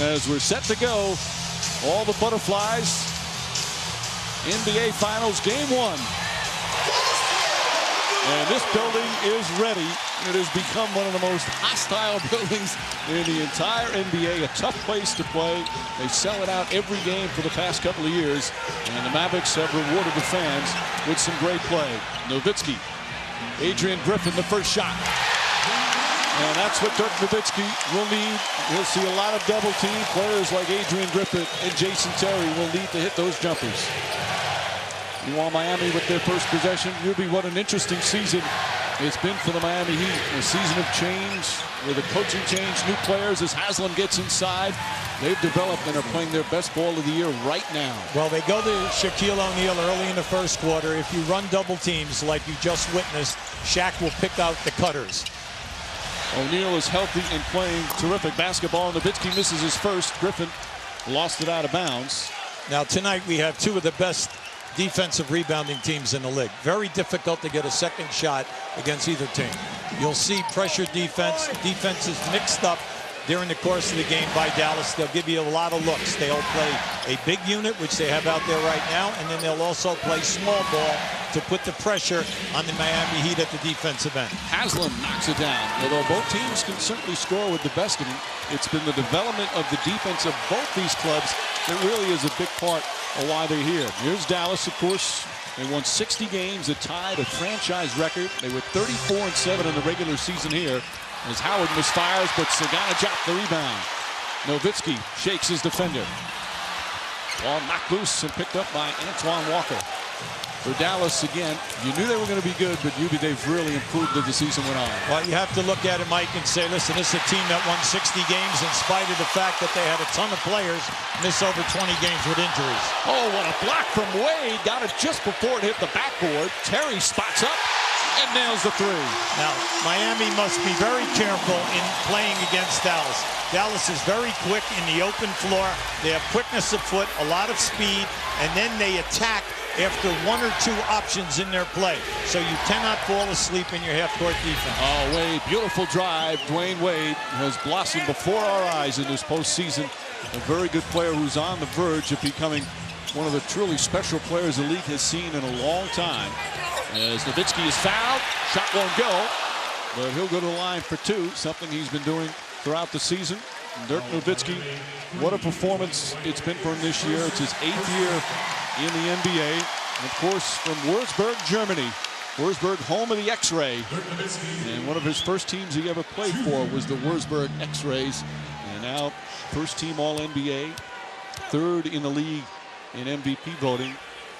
as we're set to go. All the butterflies. NBA Finals Game 1. And this building is ready. It has become one of the most hostile buildings in the entire NBA. A tough place to play. They sell it out every game for the past couple of years. And the Mavericks have rewarded the fans with some great play. Nowitzki, Adrian, Griffin, the first shot. And that's what Dirk Nowitzki will need. He'll see a lot of double team. Players like Adrian Griffin and Jason Terry will need to hit those jumpers. You want Miami with their first possession? What an interesting season it's been for the Miami Heat. A season of change with a coaching change, new players as Haslem gets inside. They've developed and are playing their best ball of the year right now. Well, they go to Shaquille O'Neal early in the first quarter. If you run double teams like you just witnessed, Shaq will pick out the cutters. O'Neal is healthy and playing terrific basketball. Nowitzki misses his first. Griffin lost it out of bounds. Now tonight we have two of the best defensive rebounding teams in the league. Very difficult to get a second shot against either team. You'll see pressure defense. Defense is mixed up during the course of the game by Dallas. They'll give you a lot of looks. They'll play a big unit, which they have out there right now, and then they'll also play small ball to put the pressure on the Miami Heat at the defensive end. Haslem knocks it down. Although both teams can certainly score with the best of them, it's been the development of the defense of both these clubs that really is a big part of why they're here. Here's Dallas, of course. They won 60 games, a tied a franchise record. They were 34-7 in the regular season here. As Howard misfires, but DeSagana dropped the rebound. Nowitzki shakes his defender. Ball knocked loose and picked up by Antoine Walker. For Dallas, again, you knew they were going to be good, but they've really improved as the season went on. Well, you have to look at it, Mike, and say, listen, this is a team that won 60 games in spite of the fact that they had a ton of players miss over 20 games with injuries. Oh, what a block from Wade. Got it just before it hit the backboard. Terry spots up and nails the three. Now, Miami must be very careful in playing against Dallas. Dallas is very quick in the open floor. They have quickness of foot, a lot of speed, and then they attack after one or two options in their play. So you cannot fall asleep in your half-court defense. Oh, Wade, beautiful drive. Dwyane Wade has blossomed before our eyes in this postseason. A very good player who's on the verge of becoming one of the truly special players the league has seen in a long time. As Nowitzki is fouled, shot won't go, but he'll go to the line for two, something he's been doing throughout the season. Dirk Nowitzki, what a performance it's been for him this year. It's his 8th year in the NBA. And of course, from Würzburg, Germany. Würzburg, home of the X-Ray. And one of his first teams he ever played for was the Würzburg X-Rays. And now, first team All-NBA, 3rd in the league in MVP voting.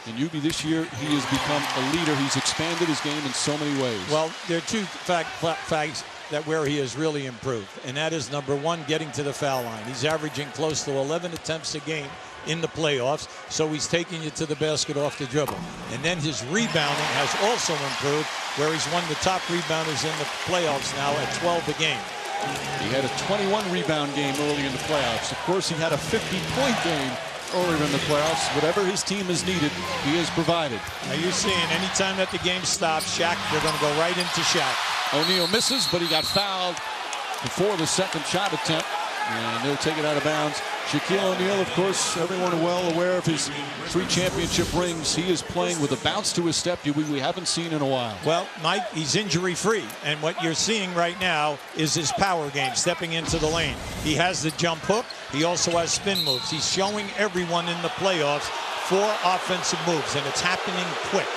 And this year, he has become a leader. He's expanded his game in so many ways. Well, there are two facts that where he has really improved. And that is, number one, getting to the foul line. He's averaging close to 11 attempts a game in the playoffs. So he's taking you to the basket off the dribble. And then his rebounding has also improved, where he's one of the top rebounders in the playoffs now at 12 a game. He had a 21 rebound game early in the playoffs. Of course, he had a 50-point game earlier in the playoffs. Whatever his team has needed, he has provided. Now you're seeing anytime that the game stops, Shaq, they're going to go right into Shaq. O'Neal misses, but he got fouled before the second shot attempt, and they'll take it out of bounds. Shaquille O'Neal, of course, everyone well aware of his 3 championship rings. He is playing with a bounce to his step we haven't seen in a while. Well, Mike, he's injury-free, and what you're seeing right now is his power game, stepping into the lane. He has the jump hook. He also has spin moves. He's showing everyone in the playoffs 4 offensive moves, and it's happening quick.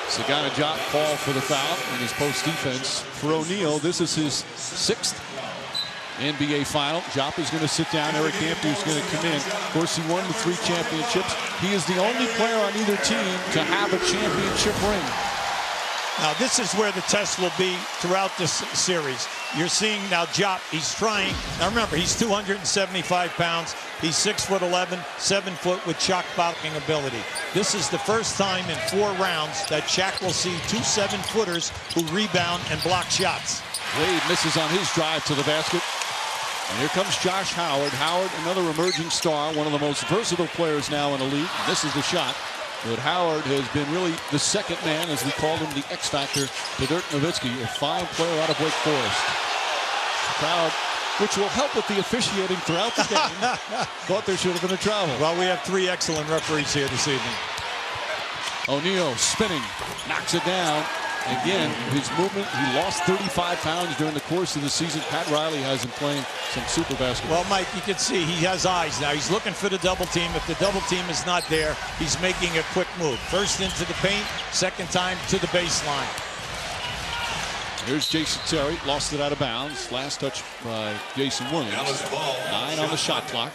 DeSagana Diop call for the foul in his post defense. For O'Neal, this is his 6th NBA final. Diop is going to sit down. Erick Dampier is going to come in. Of course, he won the 3 championships. He is the only player on either team to have a championship ring. Now, this is where the test will be throughout this series. You're seeing now Diop, he's trying. Now, remember, he's 275 pounds. He's 6'11", 7 foot with shot blocking ability. This is the first time in 4 rounds that Shaq will see 2 7-footers who rebound and block shots. Wade misses on his drive to the basket. And here comes Josh Howard. Howard, another emerging star, one of the most versatile players now in the league. This is the shot. But Howard has been really the second man, as we called him, the X factor to Dirk Nowitzki, a fine player out of Wake Forest. The crowd which will help with the officiating throughout the game. Thought there should have been a travel. Well, we have 3 excellent referees here this evening. O'Neal spinning, knocks it down. Again, his movement, he lost 35 pounds during the course of the season. Pat Riley has him playing some super basketball. Well, Mike, you can see he has eyes now. He's looking for the double team. If the double team is not there, he's making a quick move. First into the paint, second time to the baseline. Here's Jason Terry, lost it out of bounds. Last touch by Jason Williams. 9 on the shot clock.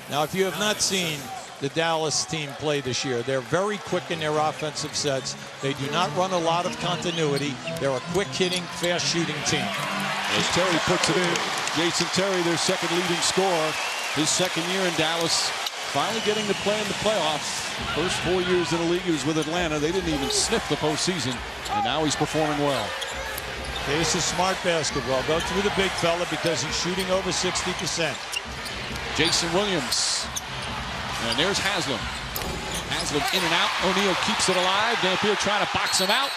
Now, if you have not seen the Dallas team play this year, they're very quick in their offensive sets. They do not run a lot of continuity. They're a quick-hitting, fast-shooting team. As Terry puts it in, Jason Terry, their second leading scorer, his second year in Dallas, finally getting to play in the playoffs. First 4 years in the league, he was with Atlanta. They didn't even sniff the postseason, and now he's performing well. This is smart basketball. Go through the big fella because he's shooting over 60%. Jason Williams. And there's Haslem. Haslem in and out. O'Neal keeps it alive. Dampier trying to box him out.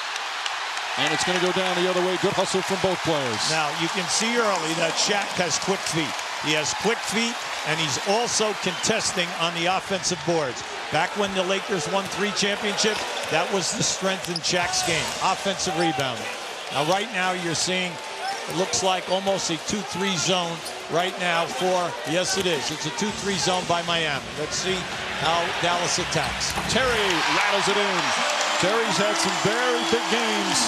And it's going to go down the other way. Good hustle from both players. Now, you can see early that Shaq has quick feet. He has quick feet, and he's also contesting on the offensive boards. Back when the Lakers won 3 championships, that was the strength in Shaq's game, offensive rebounding. Now, right now, you're seeing, it looks like almost a 2-3 zone right now for, yes, it is. It's a 2-3 zone by Miami. Let's see how Dallas attacks. Terry rattles it in. Terry's had some very big games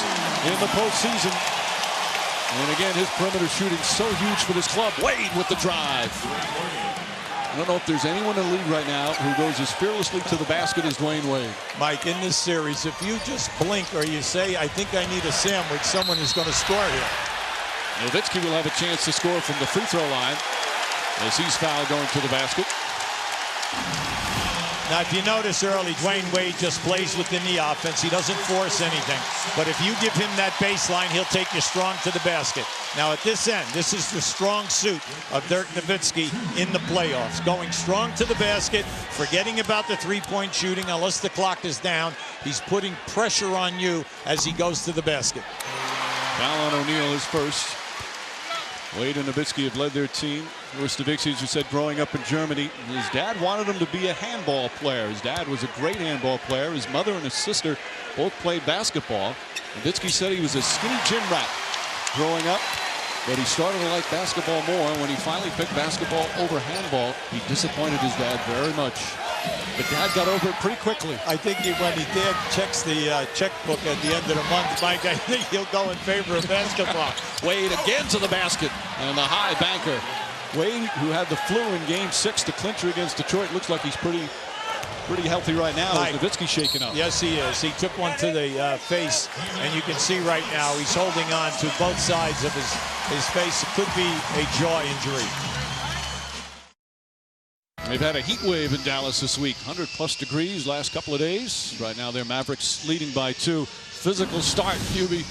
in the postseason. And again, his perimeter shooting so huge for this club. Wade with the drive. I don't know if there's anyone in the league right now who goes as fearlessly to the basket as Dwyane Wade. Mike, in this series, if you just blink or you say, I think I need a sandwich, someone is going to score here. Nowitzki will have a chance to score from the free throw line as he's fouled going to the basket. Now, if you notice early, Dwyane Wade just plays with the knee offense. He doesn't force anything. But if you give him that baseline, he'll take you strong to the basket. Now, at this end, this is the strong suit of Dirk Nowitzki in the playoffs. Going strong to the basket, forgetting about the three-point shooting unless the clock is down. He's putting pressure on you as he goes to the basket. Foul on O'Neal is first. Wade and Nowitzki have led their team. Nowitzki, as you said, growing up in Germany, his dad wanted him to be a handball player. His dad was a great handball player. His mother and his sister both played basketball. Nowitzki said he was a skinny gym rat growing up, but he started to like basketball more. When he finally picked basketball over handball, he disappointed his dad very much. But Dad got over it pretty quickly. I think when Dad checks the checkbook at the end of the month, Mike, I think he'll go in favor of basketball. Wade again to the basket, and the high banker. Wade, who had the flu in Game 6 to clincher against Detroit, looks like he's pretty healthy right now. Mike, Nowitzki shaking up. Yes, he is. He took one to the face, and you can see right now he's holding on to both sides of his face. It could be a jaw injury. They've had a heat wave in Dallas this week. 100+ degrees last couple of days. Right now, their Mavericks leading by 2. Physical start, QB.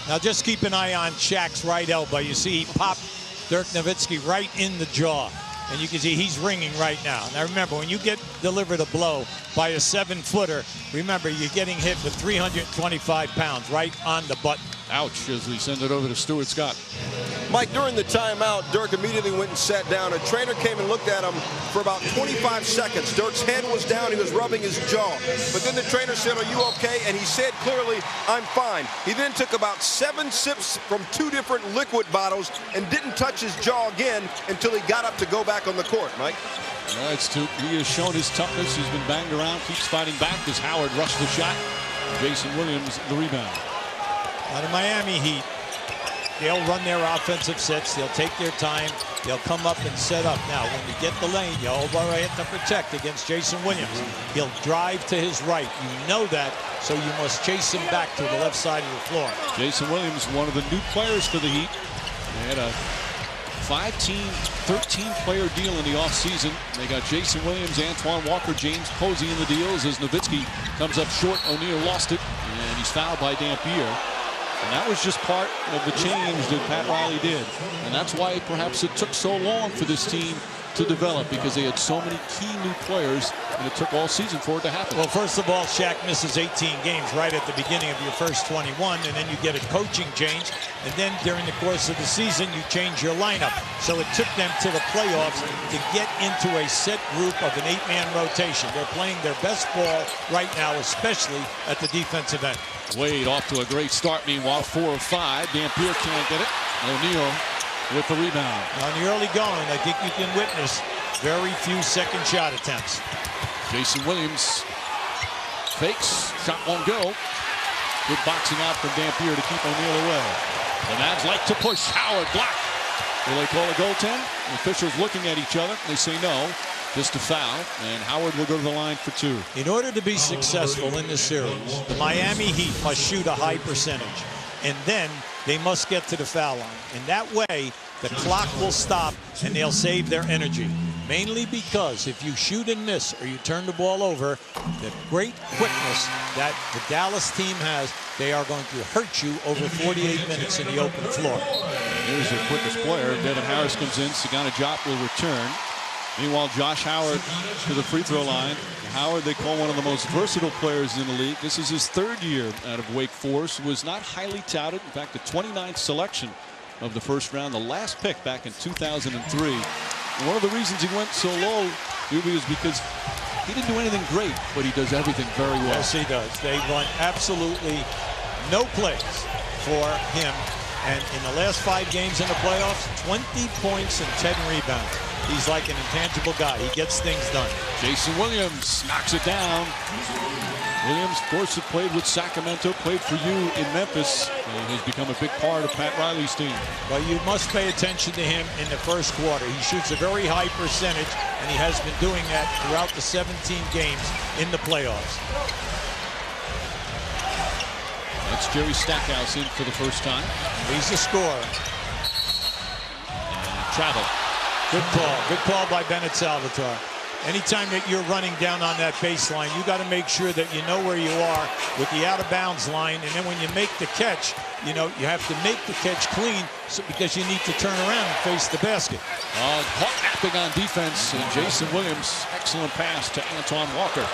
Now just keep an eye on Shaq's right elbow. You see he popped Dirk Nowitzki right in the jaw. And you can see he's ringing right now. Now remember, when you get delivered a blow by a 7-footer, remember you're getting hit with 325 pounds right on the button. Ouch, as we send it over to Stuart Scott. Mike, during the timeout, Dirk immediately went and sat down. A trainer came and looked at him for about 25 seconds. Dirk's head was down. He was rubbing his jaw. But then the trainer said, "Are you okay?" And he said clearly, "I'm fine." He then took about 7 sips from 2 different liquid bottles and didn't touch his jaw again until he got up to go back on the court, Mike. All right, Stu, he has shown his toughness. He's been banged around, keeps fighting back as Howard rushed the shot. Jason Williams, the rebound. Out of Miami Heat, they'll run their offensive sets. They'll take their time. They'll come up and set up. Now, when you get the lane, you always have to protect against Jason Williams. He'll drive to his right. You know that, so you must chase him back to the left side of the floor. Jason Williams, one of the new players for the Heat. They had a 5-team, 13-player deal in the offseason. They got Jason Williams, Antoine Walker, James Posey in the deals as Nowitzki comes up short. O'Neal lost it, and he's fouled by Dampier. And that was just part of the change that Pat Riley did. And that's why perhaps it took so long for this team to develop because they had so many key new players, and it took all season for it to happen. Well, first of all, Shaq misses 18 games right at the beginning of your first 21, and then you get a coaching change, and then during the course of the season, you change your lineup. So it took them to the playoffs to get into a set group of an 8-man rotation. They're playing their best ball right now, especially at the defensive end. Wade off to a great start. Meanwhile, 4 of 5. Dampier can't get it. O'Neal with the rebound. On the early going, I think you can witness very few second shot attempts. Jason Williams fakes. Shot won't go. Good boxing out from Dampier to keep O'Neal away. The Mavs like to push. Howard blocked. Will they call a goaltend? The officials looking at each other. They say no. Just a foul, and Howard will go to the line for 2. In order to be successful in this series, the Miami Heat must shoot a high percentage, and then they must get to the foul line. And that way, the clock will stop, and they'll save their energy. Mainly because if you shoot and miss or you turn the ball over, the great quickness that the Dallas team has, they are going to hurt you over 48 minutes in the open floor. Here's your quickest player. Devin Harris comes in. DeSagana Diop will return. Meanwhile, Josh Howard to the free throw line. Howard, they call one of the most versatile players in the league. This is his 3rd year out of Wake Forest. Was not highly touted. In fact, the 29th selection of the first round, the last pick back in 2003. And one of the reasons he went so low, is because he didn't do anything great, but he does everything very well. Yes, he does. They run absolutely no plays for him. And in the last 5 games in the playoffs, 20 points and 10 rebounds. He's like an intangible guy. He gets things done. Jason Williams knocks it down. Williams, of course, had played with Sacramento, played for you in Memphis. He's become a big part of Pat Riley's team. Well, you must pay attention to him in the first quarter. He shoots a very high percentage, and he has been doing that throughout the 17 games in the playoffs. That's Jerry Stackhouse in for the first time. He's a scorer. And travel. Good call. Good call by Bennett Salvatore. Anytime that you're running down on that baseline, you got to make sure that you know where you are with the out-of-bounds line. And then when you make the catch, you know, you have to make the catch clean because you need to turn around and face the basket. Caught napping on defense. And Jason Williams, excellent pass to Antoine Walker.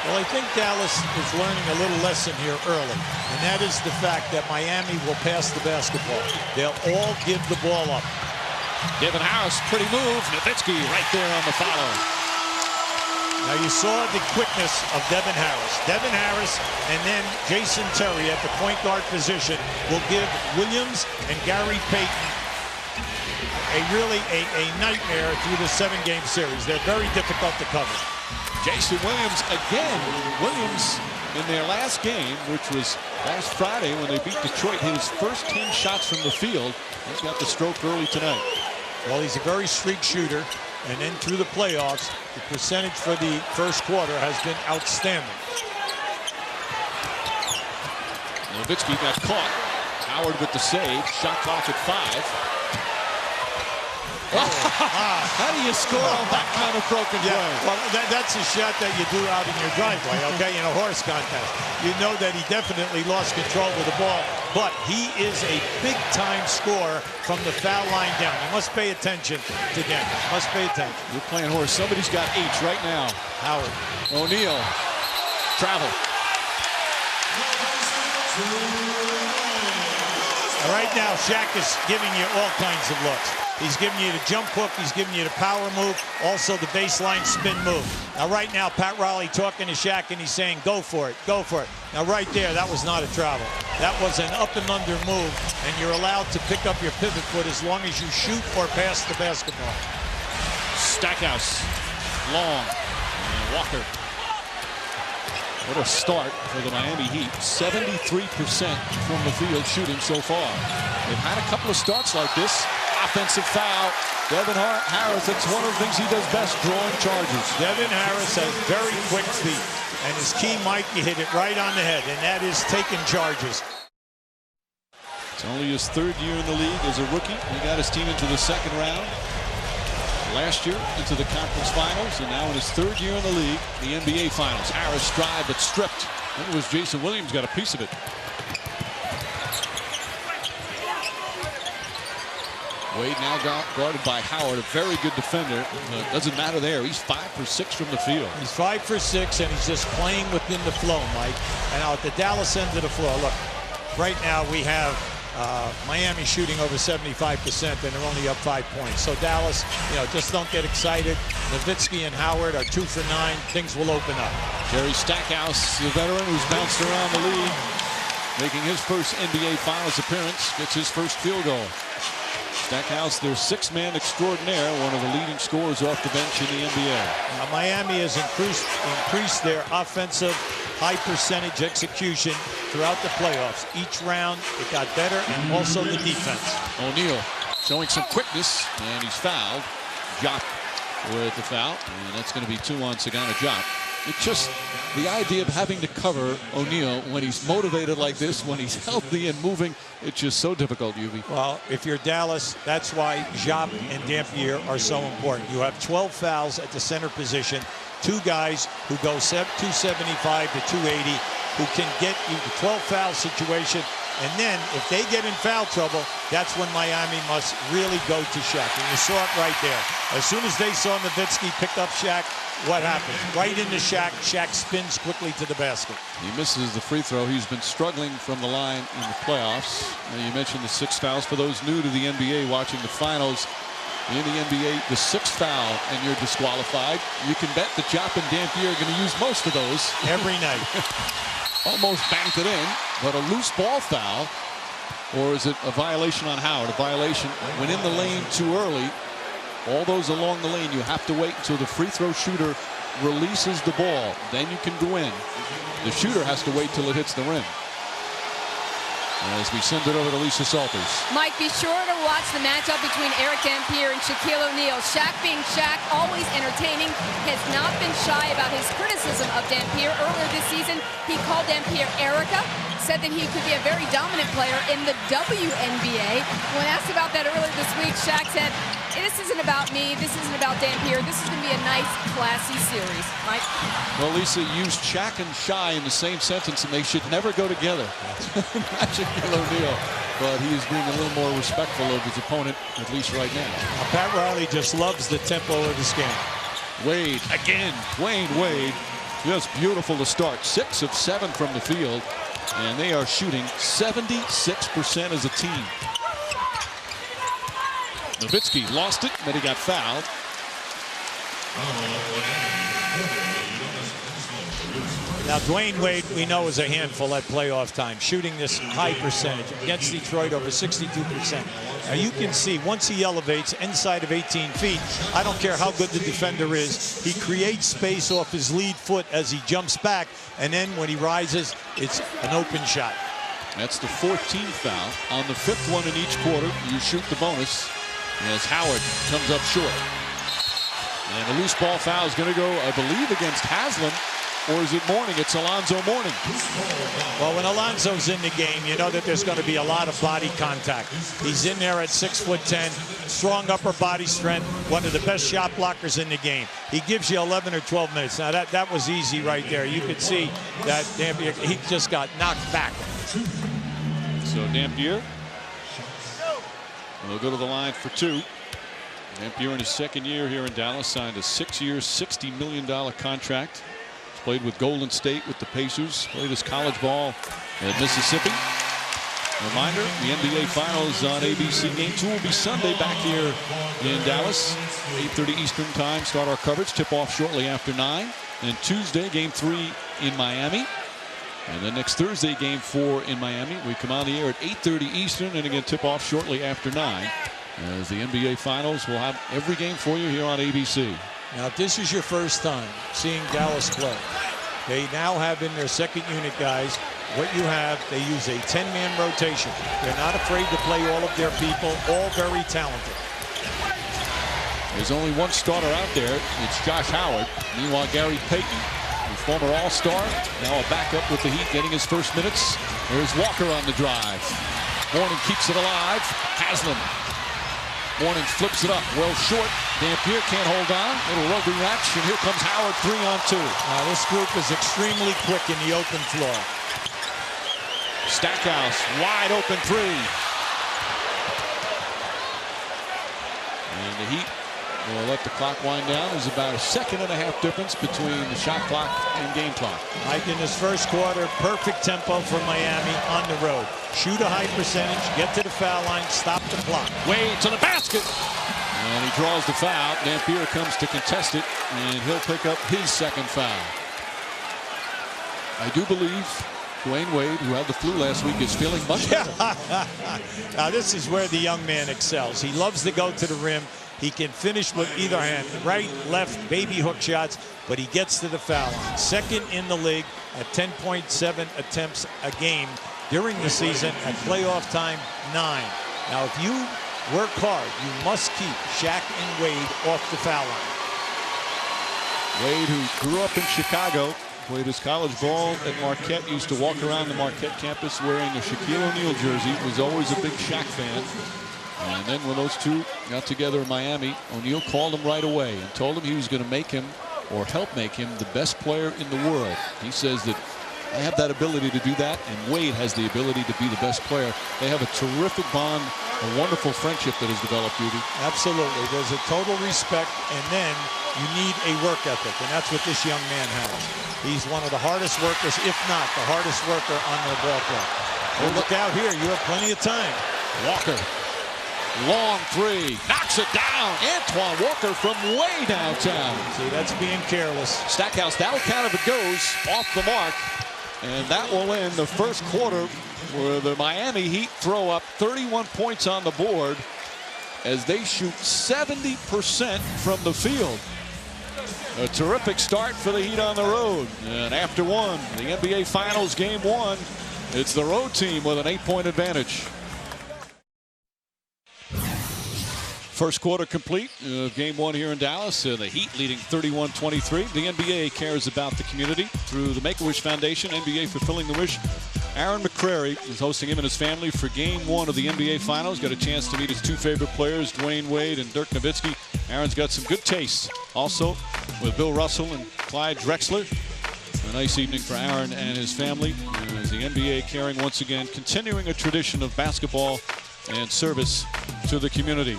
Well, I think Dallas is learning a little lesson here early, and that is the fact that Miami will pass the basketball. They'll all give the ball up. Devin Harris, pretty move. Nowitzki right there on the follow. Now you saw the quickness of Devin Harris. Devin Harris and then Jason Terry at the point guard position will give Williams and Gary Payton a nightmare through the 7-game series. They're very difficult to cover. Jason Williams again. Williams in their last game, which was last Friday when they beat Detroit, hit his first 10 shots from the field. He's got the stroke early tonight. Well, he's a very streak shooter, and then through the playoffs, the percentage for the first quarter has been outstanding. Nowitzki got caught. Howard with the save. Shot clock at 5. How do you score on that kind of broken play? Well, that's a shot that you do out in your driveway, okay, in a horse contest. You know that he definitely lost control of the ball, but he is a big-time scorer from the foul line down. You must pay attention to them. Must pay attention. You're playing horse. Somebody's got H right now. Howard. O'Neal. Travel. Right now, Shaq is giving you all kinds of looks. He's giving you the jump hook. He's giving you the power move. Also the baseline spin move. Now right now, Pat Riley talking to Shaq, and he's saying, go for it, go for it. Now right there, that was not a travel. That was an up and under move, and you're allowed to pick up your pivot foot as long as you shoot or pass the basketball. Stackhouse, long, and Walker. What a start for the Miami Heat. 73% from the field shooting so far. They've had a couple of starts like this. Offensive foul. Devin Harris, that's one of the things he does best, drawing charges. Devin Harris has very quick feet, and his key, Mikey, hit it right on the head, and that is taking charges. It's only his 3rd year in the league as a rookie. He got his team into the 2nd round. Last year into the conference finals, and now in his 3rd year in the league, the NBA finals. Harris drive, but stripped. I think it was Jason Williams got a piece of it. Wade now guarded by Howard, a very good defender. Doesn't matter there. He's 5 for 6 from the field. He's 5 for 6, and he's just playing within the flow, Mike. And now at the Dallas end of the floor, look, right now we have Miami shooting over 75%, and they're only up 5 points. So Dallas, just don't get excited. Nowitzki and Howard are 2 for 9. Things will open up. Jerry Stackhouse, the veteran who's bounced around the league, making his first NBA Finals appearance, gets his first field goal. Stackhouse, their 6-man extraordinaire, one of the leading scorers off the bench in the NBA. Now, Miami has increased their offensive high percentage execution throughout the playoffs. Each round, it got better, and also the defense. O'Neal showing some quickness, and he's fouled. Diop with the foul, and that's going to be 2 on DeSagana Diop. It's just the idea of having to cover O'Neal when he's motivated like this, when he's healthy and moving, it's just so difficult, Uvi. Well, if you're Dallas, that's why Diop and Dampier are so important. You have 12 fouls at the center position, 2 guys who go 275 to 280, who can get you the 12-foul situation. And then, if they get in foul trouble, that's when Miami must really go to Shaq. And you saw it right there. As soon as they saw Nowitzki pick up Shaq, what happens? Right into Shaq. Shaq spins quickly to the basket. He misses the free throw. He's been struggling from the line in the playoffs. Now, you mentioned the 6 fouls. For those new to the NBA watching the finals, in the NBA, the 6th foul and you're disqualified. You can bet that Diop and Dampier are going to use most of those. Every night. Almost banked it in, but a loose ball foul, or is it a violation on Howard? A violation when in the lane too early. All those along the lane, you have to wait until the free throw shooter releases the ball. Then you can go in. The shooter has to wait till it hits the rim. As we send it over to Lisa Salters. Mike, be sure to watch the matchup between Erick Dampier and Shaquille O'Neal. Shaq being Shaq, always entertaining, has not been shy about his criticism of Dampier. Earlier this season, he called Dampier Erica, said that he could be a very dominant player in the WNBA. When asked about that earlier this week, Shaq said, this isn't about me, this isn't about Dampier, this is going to be a nice, classy series. Mike? Well, Lisa used Shaq and Shy in the same sentence, and they should never go together. Shaquille O'Neal. But he is being a little more respectful of his opponent, at least right now. Pat Riley just loves the tempo of this game. Wade again. Dwyane Wade, just beautiful to start. 6 of 7 from the field, and they are shooting 76% as a team. Nowitzki lost it, but he got fouled. Now, Dwyane Wade, we know, is a handful at playoff time, shooting this high percentage. Against Detroit, over 62%. Now, you can see, once he elevates inside of 18 feet, I don't care how good the defender is, he creates space off his lead foot as he jumps back, and then when he rises, it's an open shot. That's the 14th foul. On the 5th one in each quarter, you shoot the bonus as Howard comes up short. And a loose ball foul is going to go, I believe, against Haslem. Or is it Mourning? It's Alonzo Mourning. Well, when Alonzo's in the game, you know that there's going to be a lot of body contact. He's in there at 6'10", strong upper body strength, one of the best shot blockers in the game. He gives you 11 or 12 minutes. Now, that was easy right there. You could see that Dampier, he just got knocked back. So Dampier will go to the line for 2. Dampier in his 2nd year here in Dallas signed a 6-year, $60 million contract. Played with Golden State, with the Pacers, played his college ball at Mississippi. Reminder, the NBA Finals on ABC. Game 2 will be Sunday back here in Dallas. 8:30 Eastern time, start our coverage. Tip off shortly after 9. And Tuesday, Game 3 in Miami. And then next Thursday, Game 4 in Miami. We come on the air at 8:30 Eastern, and again tip off shortly after 9. As the NBA Finals will have every game for you here on ABC. Now, if this is your first time seeing Dallas play, they now have in their 2nd unit guys. What you have, they use a 10-man rotation. They're not afraid to play all of their people, all very talented. There's only one starter out there. It's Josh Howard. Meanwhile, Gary Payton, the former All-Star, now a backup with the Heat, getting his first minutes. There's Walker on the drive. Mourning keeps it alive. Haslem. Mourning flips it up, well short. Dampier can't hold on. Little rugby match, and here comes Howard, 3 on 2. Now, this group is extremely quick in the open floor. Stackhouse, wide open 3. the Heat will let the clock wind down. There's about a 1.5 seconds difference between the shot clock and game clock. Mike, in this first quarter, perfect tempo for Miami on the road. Shoot a high percentage, get to the foul line, stop the clock. Wade to the basket. And he draws the foul. Dampier comes to contest it, and he'll pick up his second foul. I do believe Dwyane Wade, who had the flu last week, is feeling much better. Now this is where the young man excels. He loves to go to the rim. He can finish with either hand, right, left, baby hook shots, but he gets to the foul line. Second in the league at 10.7 attempts a game during the season. At playoff time, 9. Now, if you work hard, you must keep Shaq and Wade off the foul line. Wade, who grew up in Chicago, played his college ball at Marquette, used to walk around the Marquette campus wearing a Shaquille O'Neal jersey, was always a big Shaq fan. And then when those two got together in Miami, O'Neal called him right away and told him he was going to make him, or help make him, the best player in the world. He says that I have that ability to do that, and Wade has the ability to be the best player. They have a terrific bond, a wonderful friendship that has developed, Rudy. Absolutely. There's a total respect, and then you need a work ethic, and that's what this young man has. He's one of the hardest workers, if not the hardest worker on the ball club. Well, look out here. You have plenty of time. Walker. Long three, knocks it down. Antoine Walker from way downtown. See, that's being careless. Stackhouse, that'll count if it goes off the mark. And that will end the first quarter where the Miami Heat throw up 31 points on the board as they shoot 70% from the field. A terrific start for the Heat on the road. And after one, the NBA Finals Game 1, it's the road team with an 8-point advantage. First quarter complete of Game 1 here in Dallas. The Heat leading 31-23. The NBA cares about the community through the Make-A-Wish Foundation. NBA Fulfilling the Wish. Aaron McCrary is hosting him and his family for Game 1 of the NBA Finals. Got a chance to meet his two favorite players, Dwyane Wade and Dirk Nowitzki. Aaron's got some good taste. Also with Bill Russell and Clyde Drexler. A nice evening for Aaron and his family. As the NBA caring once again, continuing a tradition of basketball and service to the community.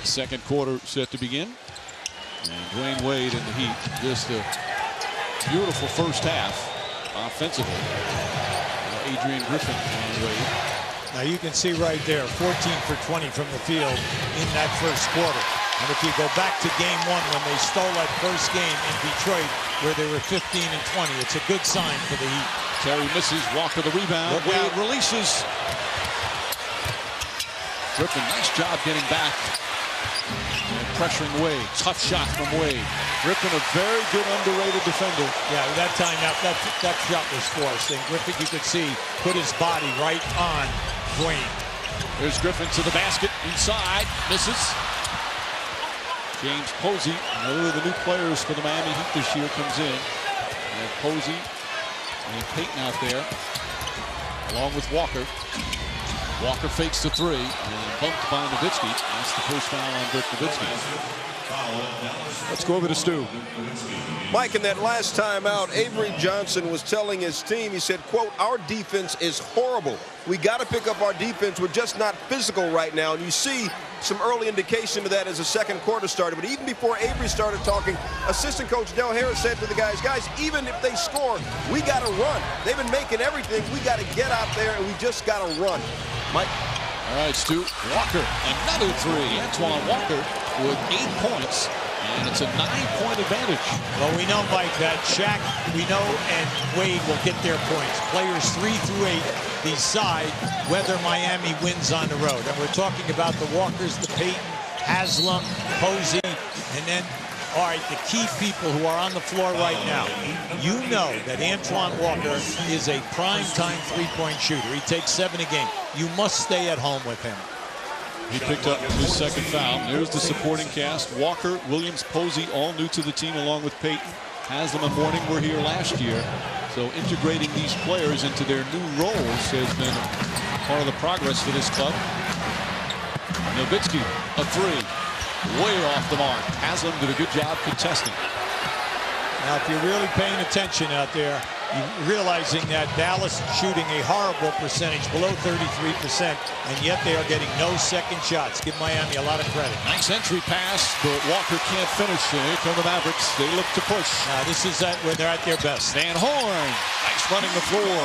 Second quarter set to begin. And Dwyane Wade and the Heat, just a beautiful first half offensively. Adrian Griffin on Wade. Now you can see right there, 14 for 20 from the field in that first quarter. And if you go back to Game 1 when they stole that first game in Detroit where they were 15 and 20, it's a good sign for the Heat. Terry misses, Walker the rebound. Wade releases. Griffin, nice job getting back. And pressuring Wade. Tough shot from Wade. Griffin, a very good underrated defender. Yeah, that time that shot was forced. And Griffin, you could see, put his body right on Dwyane. There's Griffin to the basket. Inside. Misses. James Posey, another of the new players for the Miami Heat this year, comes in. And Posey and Payton out there, along with Walker. Walker fakes the three and bumped by Nowitzki. That's the first foul on Dirk Nowitzki. Let's go over to Stu. Mike, in that last timeout, Avery Johnson was telling his team, he said, quote, our defense is horrible. We got to pick up our defense. We're just not physical right now. And you see some early indication of that as the second quarter started. But even before Avery started talking, assistant coach Del Harris said to the guys, even if they score, we got to run. They've been making everything. We got to get out there, and we just got to run. Mike? All right, Stu. Walker, another three. Antoine Walker with 8 points. And it's a 9-point advantage. Well, we know, Mike, that Shaq, we know, and Wade will get their points. Players 3 through 8 decide whether Miami wins on the road. And we're talking about the Walkers, the Payton, Haslem, Posey, and then, all right, the key people who are on the floor right now. You know that Antoine Walker is a prime-time three-point shooter. He takes 7 a game. You must stay at home with him. He picked up his second foul. There's the supporting cast. Walker, Williams, Posey, all new to the team along with Payton. Haslem and Mourning were here last year. So integrating these players into their new roles has been part of the progress for this club. Nowitzki, a three. Way off the mark. Haslem did a good job contesting. Now, if you're really paying attention out there, realizing that Dallas is shooting a horrible percentage, below 33%, and yet they are getting no second shots. Give Miami a lot of credit. Nice entry pass, but Walker can't finish. Here come the Mavericks. They look to push. Now this is where they're at their best. Van Horn, nice running the floor.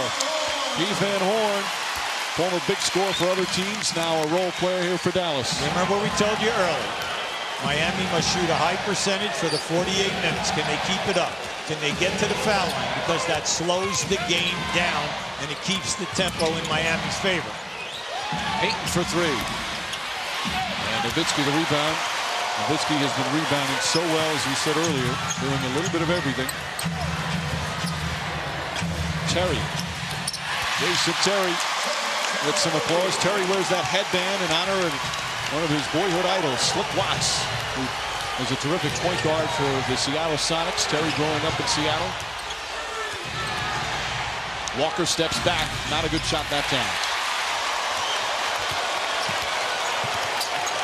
Keith Van Horn, former big scorer for other teams, now a role player here for Dallas. Remember what we told you earlier. Miami must shoot a high percentage for the 48 minutes. Can they keep it up? Can they get to the foul line? Because that slows the game down and it keeps the tempo in Miami's favor. Payton for three. And Nowitzki the rebound. Nowitzki has been rebounding so well, as we said earlier, doing a little bit of everything. Terry. Jason Terry gets some applause. Terry wears that headband in honor of one of his boyhood idols, Slick Watts, who was a terrific point guard for the Seattle Sonics. Terry growing up in Seattle. Walker steps back. Not a good shot that time.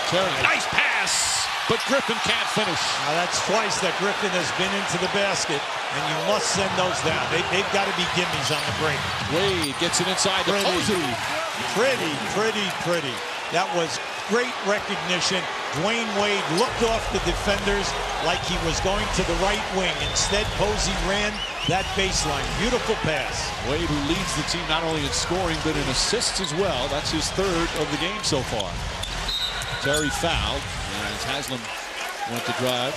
Terry, nice pass, but Griffin can't finish. Now that's twice that Griffin has been into the basket, and you must send those down. They've got to be gimmies on the break. Wade gets it inside the Posey. Pretty. That was great recognition. Dwyane Wade looked off the defenders like he was going to the right wing. Instead, Posey ran that baseline. Beautiful pass. Wade, who leads the team not only in scoring but in assists as well. That's his third of the game so far. Terry fouled as Haslem went to drive.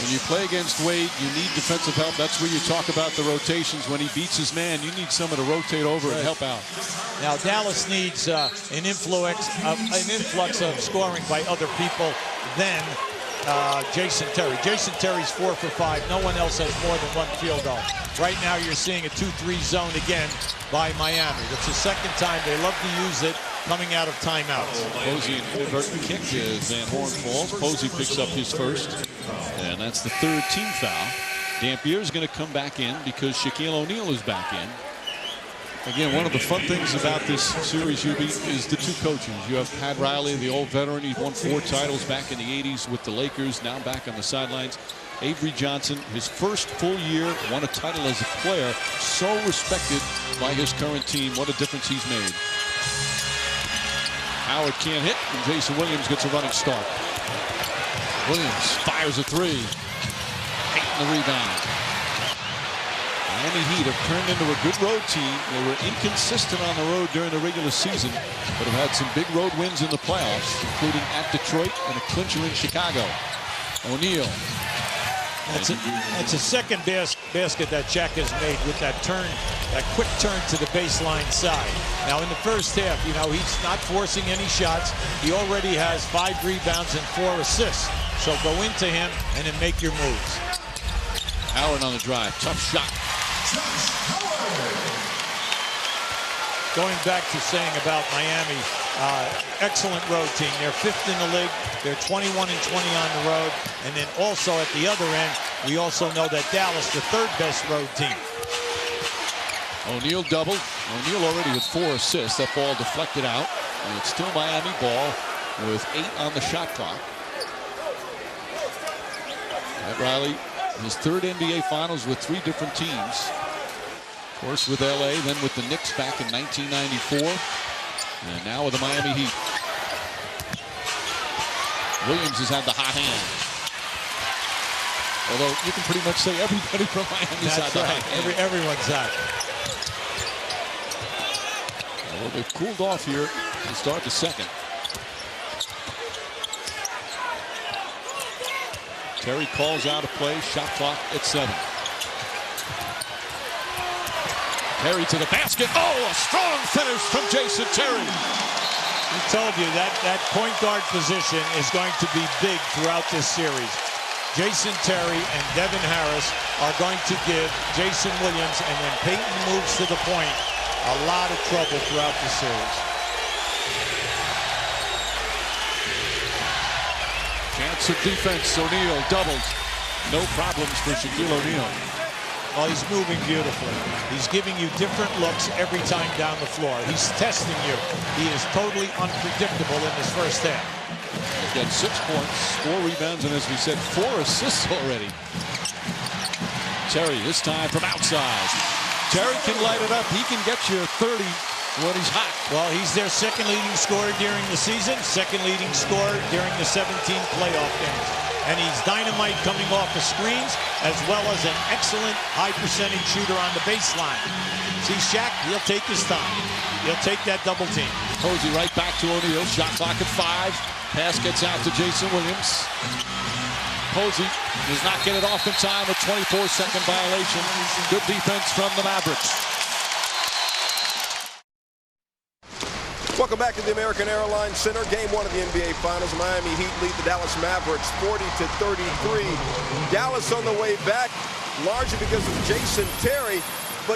When you play against Wade, you need defensive help. That's where you talk about the rotations. When he beats his man, you need someone to rotate over and help out. Now Dallas needs an influx of scoring by other people than Jason Terry. Jason Terry's 4 for 5. No one else has more than one field goal. Right now you're seeing a 2-3 zone again by Miami. It's the second time. They love to use it coming out of timeouts. Posey inadvertent kick as Van Horn falls. Posey picks up his first. And that's the third team foul. Dampier is going to come back in because Shaquille O'Neal is back in. Again, one of the fun things about this series, Hubie, is the two coaches. You have Pat Riley, the old veteran. He won 4 titles back in the 80s with the Lakers, now back on the sidelines. Avery Johnson, his first full year, won a title as a player. So respected by his current team. What a difference he's made. Howard can't hit, and Jason Williams gets a running start. Williams fires a 3. Payton the rebound. Miami Heat have turned into a good road team. They were inconsistent on the road during the regular season, but have had some big road wins in the playoffs, including at Detroit and a clincher in Chicago. O'Neal. That's a second basket that Shaq has made with that turn, that quick turn to the baseline side. Now in the first half, you know, he's not forcing any shots. He already has 5 rebounds and 4 assists. So go into him and then make your moves. Howard on the drive. Tough shot. Going back to saying about Miami, excellent road team. They're 5th in the league. They're 21-20 on the road. And then also at the other end, we also know that Dallas, the 3rd best road team. O'Neal doubled. O'Neal already with 4 assists. That ball deflected out. And it's still Miami ball with 8 on the shot clock. Pat Riley, his 3rd NBA Finals with 3 different teams. Of course with LA, then with the Knicks back in 1994. And now with the Miami Heat. Williams has had the hot hand. Although you can pretty much say everybody from Miami's had the hot hand. Everyone's hot. Well, they've cooled off here to start the second. Terry calls out a play, shot clock at 7. Terry to the basket. Oh, a strong finish from Jason Terry. We told you that point guard position is going to be big throughout this series. Jason Terry and Devin Harris are going to give Jason Williams, and when Payton moves to the point, a lot of trouble throughout the series. Chance of defense. O'Neal doubled. No problems for Shaquille O'Neal. Well, he's moving beautifully. He's giving you different looks every time down the floor. He's testing you. He is totally unpredictable in this first half. He's got 6 points, 4 rebounds, and as we said, 4 assists already. Terry this time from outside. Terry can light it up. He can get you 30 when he's hot. Well, he's their second leading scorer during the season, second leading scorer during the 17 playoff games. And he's dynamite coming off the screens, as well as an excellent high percentage shooter on the baseline. See Shaq, he'll take his time. He'll take that double team. Posey right back to O'Neal. Shot clock at 5. Pass gets out to Jason Williams. Posey does not get it off in time. A 24-second violation. Good defense from the Mavericks. Welcome back to the American Airlines Center. Game 1 of the NBA Finals. Miami Heat lead the Dallas Mavericks 40-33. Dallas on the way back, largely because of Jason Terry, but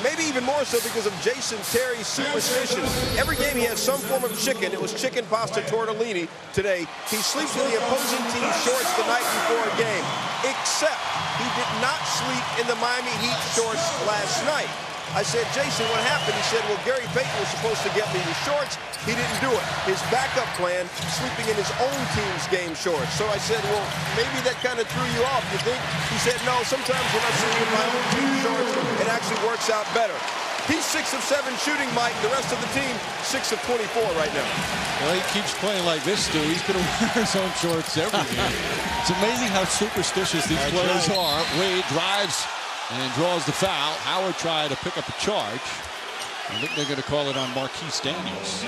maybe even more so because of Jason Terry's superstition. Every game he has some form of chicken. It was chicken pasta tortellini today. He sleeps in the opposing team's shorts the night before a game, except he did not sleep in the Miami Heat shorts last night. I said, Jason, what happened? He said, well, Gary Payton was supposed to get me the shorts. He didn't do it. His backup plan, sleeping in his own team's game shorts. So I said, well, maybe that kind of threw you off, you think? He said, no, sometimes when I sleep in my own team shorts, it actually works out better. He's 6 of 7 shooting, Mike. The rest of the team, 6 of 24 right now. Well, he keeps playing like this, Stu. He's going to wear his own shorts every game. It's amazing how superstitious these players are. Wade drives and draws the foul. Howard tried to pick up a charge. I think they're going to call it on Marquis Daniels.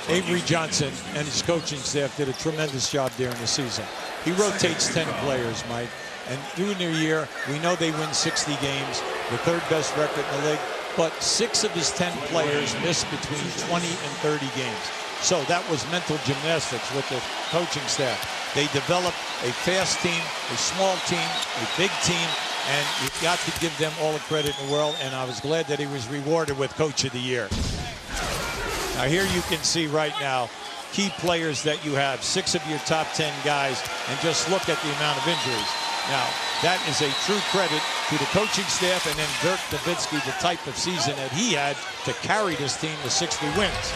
Avery Johnson and his coaching staff did a tremendous job during the season. He rotates 10 players, Mike. And during their year, we know they win 60 games, the 3rd best record in the league. But 6 of his 10 players missed between 20 and 30 games. So that was mental gymnastics with the coaching staff. They developed a fast team, a small team, a big team, and you've got to give them all the credit in the world, and I was glad that he was rewarded with Coach of the Year. Now here you can see right now key players that you have, 6 of your top 10 guys, and just look at the amount of injuries. Now, that is a true credit to the coaching staff, and then Dirk Nowitzki, the type of season that he had to carry this team to 60 wins.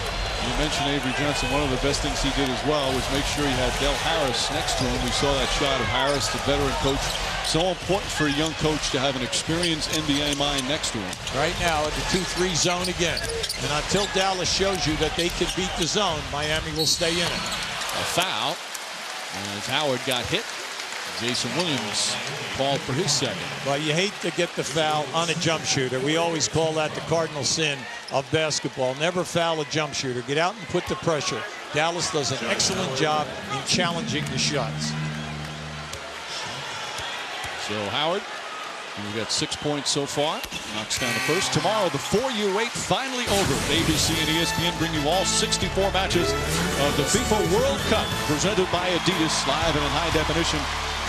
You mentioned Avery Johnson. One of the best things he did as well was make sure he had Del Harris next to him. We saw that shot of Harris, the veteran coach. So important for a young coach to have an experienced NBA mind next to him. Right now at the 2-3 zone again. And until Dallas shows you that they can beat the zone, Miami will stay in it. A foul as Howard got hit. Jason Williams called for his second. Well, you hate to get the foul on a jump shooter. We always call that the cardinal sin of basketball. Never foul a jump shooter. Get out and put the pressure. Dallas does an excellent job in challenging the shots. So Howard, we've got 6 points so far. Knocks down the first. Tomorrow, the 4-year wait finally over. ABC and ESPN bring you all 64 matches of the FIFA World Cup, presented by Adidas, live and in high definition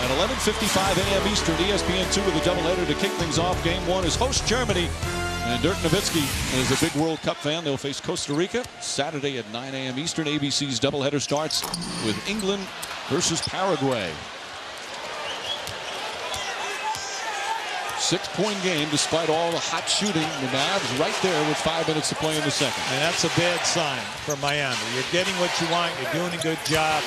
at 11:55 a.m. Eastern. ESPN2 with a doubleheader to kick things off. Game 1 is host Germany. And Dirk Nowitzki is a big World Cup fan. They'll face Costa Rica Saturday at 9 a.m. Eastern. ABC's doubleheader starts with England versus Paraguay. 6-point game despite all the hot shooting. The Mavs right there with 5 minutes to play in the second. And that's a bad sign for Miami. You're getting what you want. You're doing a good job.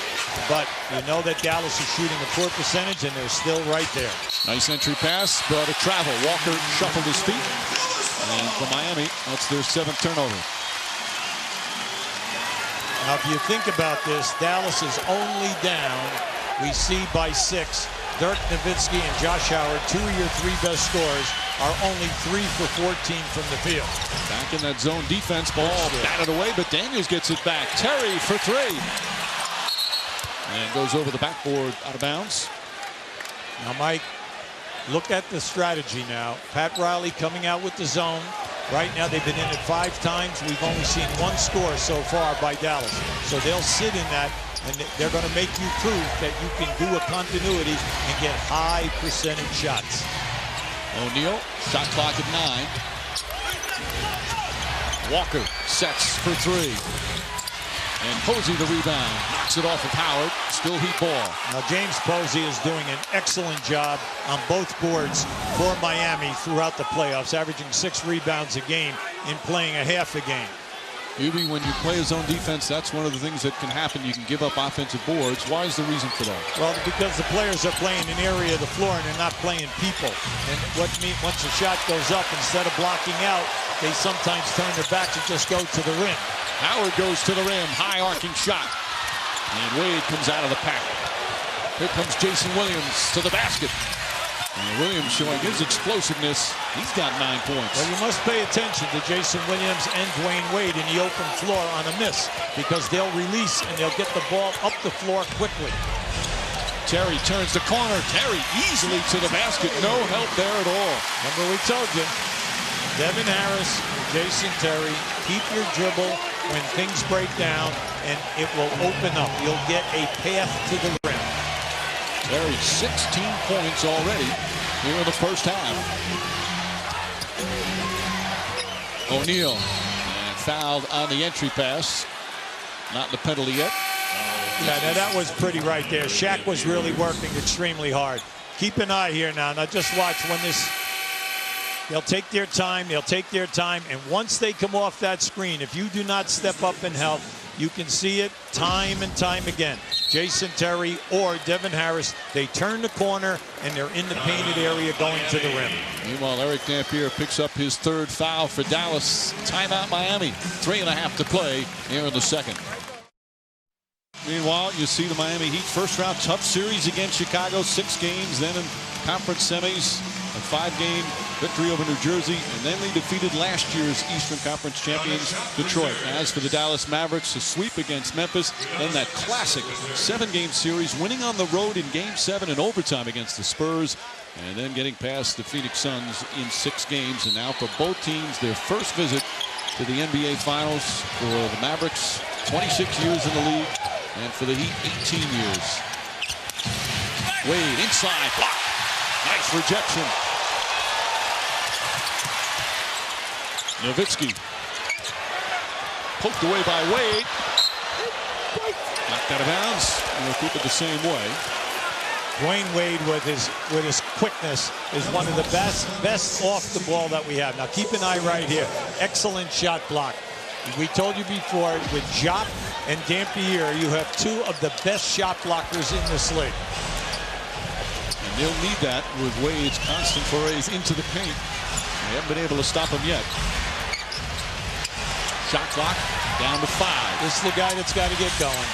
But you know that Dallas is shooting a poor percentage, and they're still right there. Nice entry pass, but a travel. Walker shuffled his feet. And for Miami, that's their 7th turnover. Now, if you think about this, Dallas is only down, we see, by 6. Dirk Nowitzki and Josh Howard, 2 of your 3 best scorers, are only 3 for 14 from the field. Back in that zone defense, ball batted away, but Daniels gets it back. Terry for 3. And goes over the backboard, out of bounds. Now, Mike, look at the strategy now. Pat Riley coming out with the zone. Right now, they've been in it 5 times. We've only seen 1 score so far by Dallas. So they'll sit in that, and they're going to make you prove that you can do a continuity and get high percentage shots. O'Neal, shot clock at 9. Walker sets for 3. And Posey the rebound. Knocks it off of Howard. Still Heat ball. Now James Posey is doing an excellent job on both boards for Miami throughout the playoffs, averaging 6 rebounds a game in playing a half a game. Usually when you play a zone defense, that's one of the things that can happen. You can give up offensive boards. Why is the reason for that? Well, because the players are playing an area of the floor and they're not playing people. And once the shot goes up, instead of blocking out, they sometimes turn their backs and just go to the rim. Howard goes to the rim, high arcing shot. And Wade comes out of the pack. Here comes Jason Williams to the basket. And Williams showing his explosiveness. He's got 9 points. Well, you must pay attention to Jason Williams and Dwyane Wade in the open floor on a miss, because they'll release and they'll get the ball up the floor quickly. Terry turns the corner. Terry easily to the basket. No help there at all. Remember, we told you, Devin Harris, Jason Terry, keep your dribble when things break down, and it will open up. You'll get a path to the rim. Terry, 16 points already here in the first half. O'Neal fouled on the entry pass. Not the penalty yet. Yeah, now that was pretty right there. Shaq was really working extremely hard. Keep an eye here now. Now just watch when this. They'll take their time. They'll take their time. And once they come off that screen, if you do not step up and help, you can see it time and time again. Jason Terry or Devin Harris, they turn the corner and they're in the painted area going to the rim. Meanwhile, Erick Dampier picks up his third foul for Dallas. Timeout Miami. 3.5 to play here in the second. Meanwhile, you see the Miami Heat first round tough series against Chicago. 6 games, then in conference semis, a 5-game victory over New Jersey, and then they defeated last year's Eastern Conference champions, Detroit. As for the Dallas Mavericks, a sweep against Memphis, then that classic 7-game series, winning on the road in Game 7 in overtime against the Spurs, and then getting past the Phoenix Suns in 6 games. And now for both teams, their first visit to the NBA Finals. For the Mavericks, 26 years in the league, and for the Heat, 18 years. Wade inside, block. Nice rejection. Nowitzki poked away by Wade. Knocked out of bounds. And we'll keep it the same way. Dwyane Wade with his quickness is one of the best off the ball that we have. Now keep an eye right here. Excellent shot block. We told you before, with Diop and Dampier, you have 2 of the best shot blockers in this league. And they'll need that with Wade's constant forays into the paint. They haven't been able to stop him yet. Shot clock down to 5. This is the guy that's got to get going.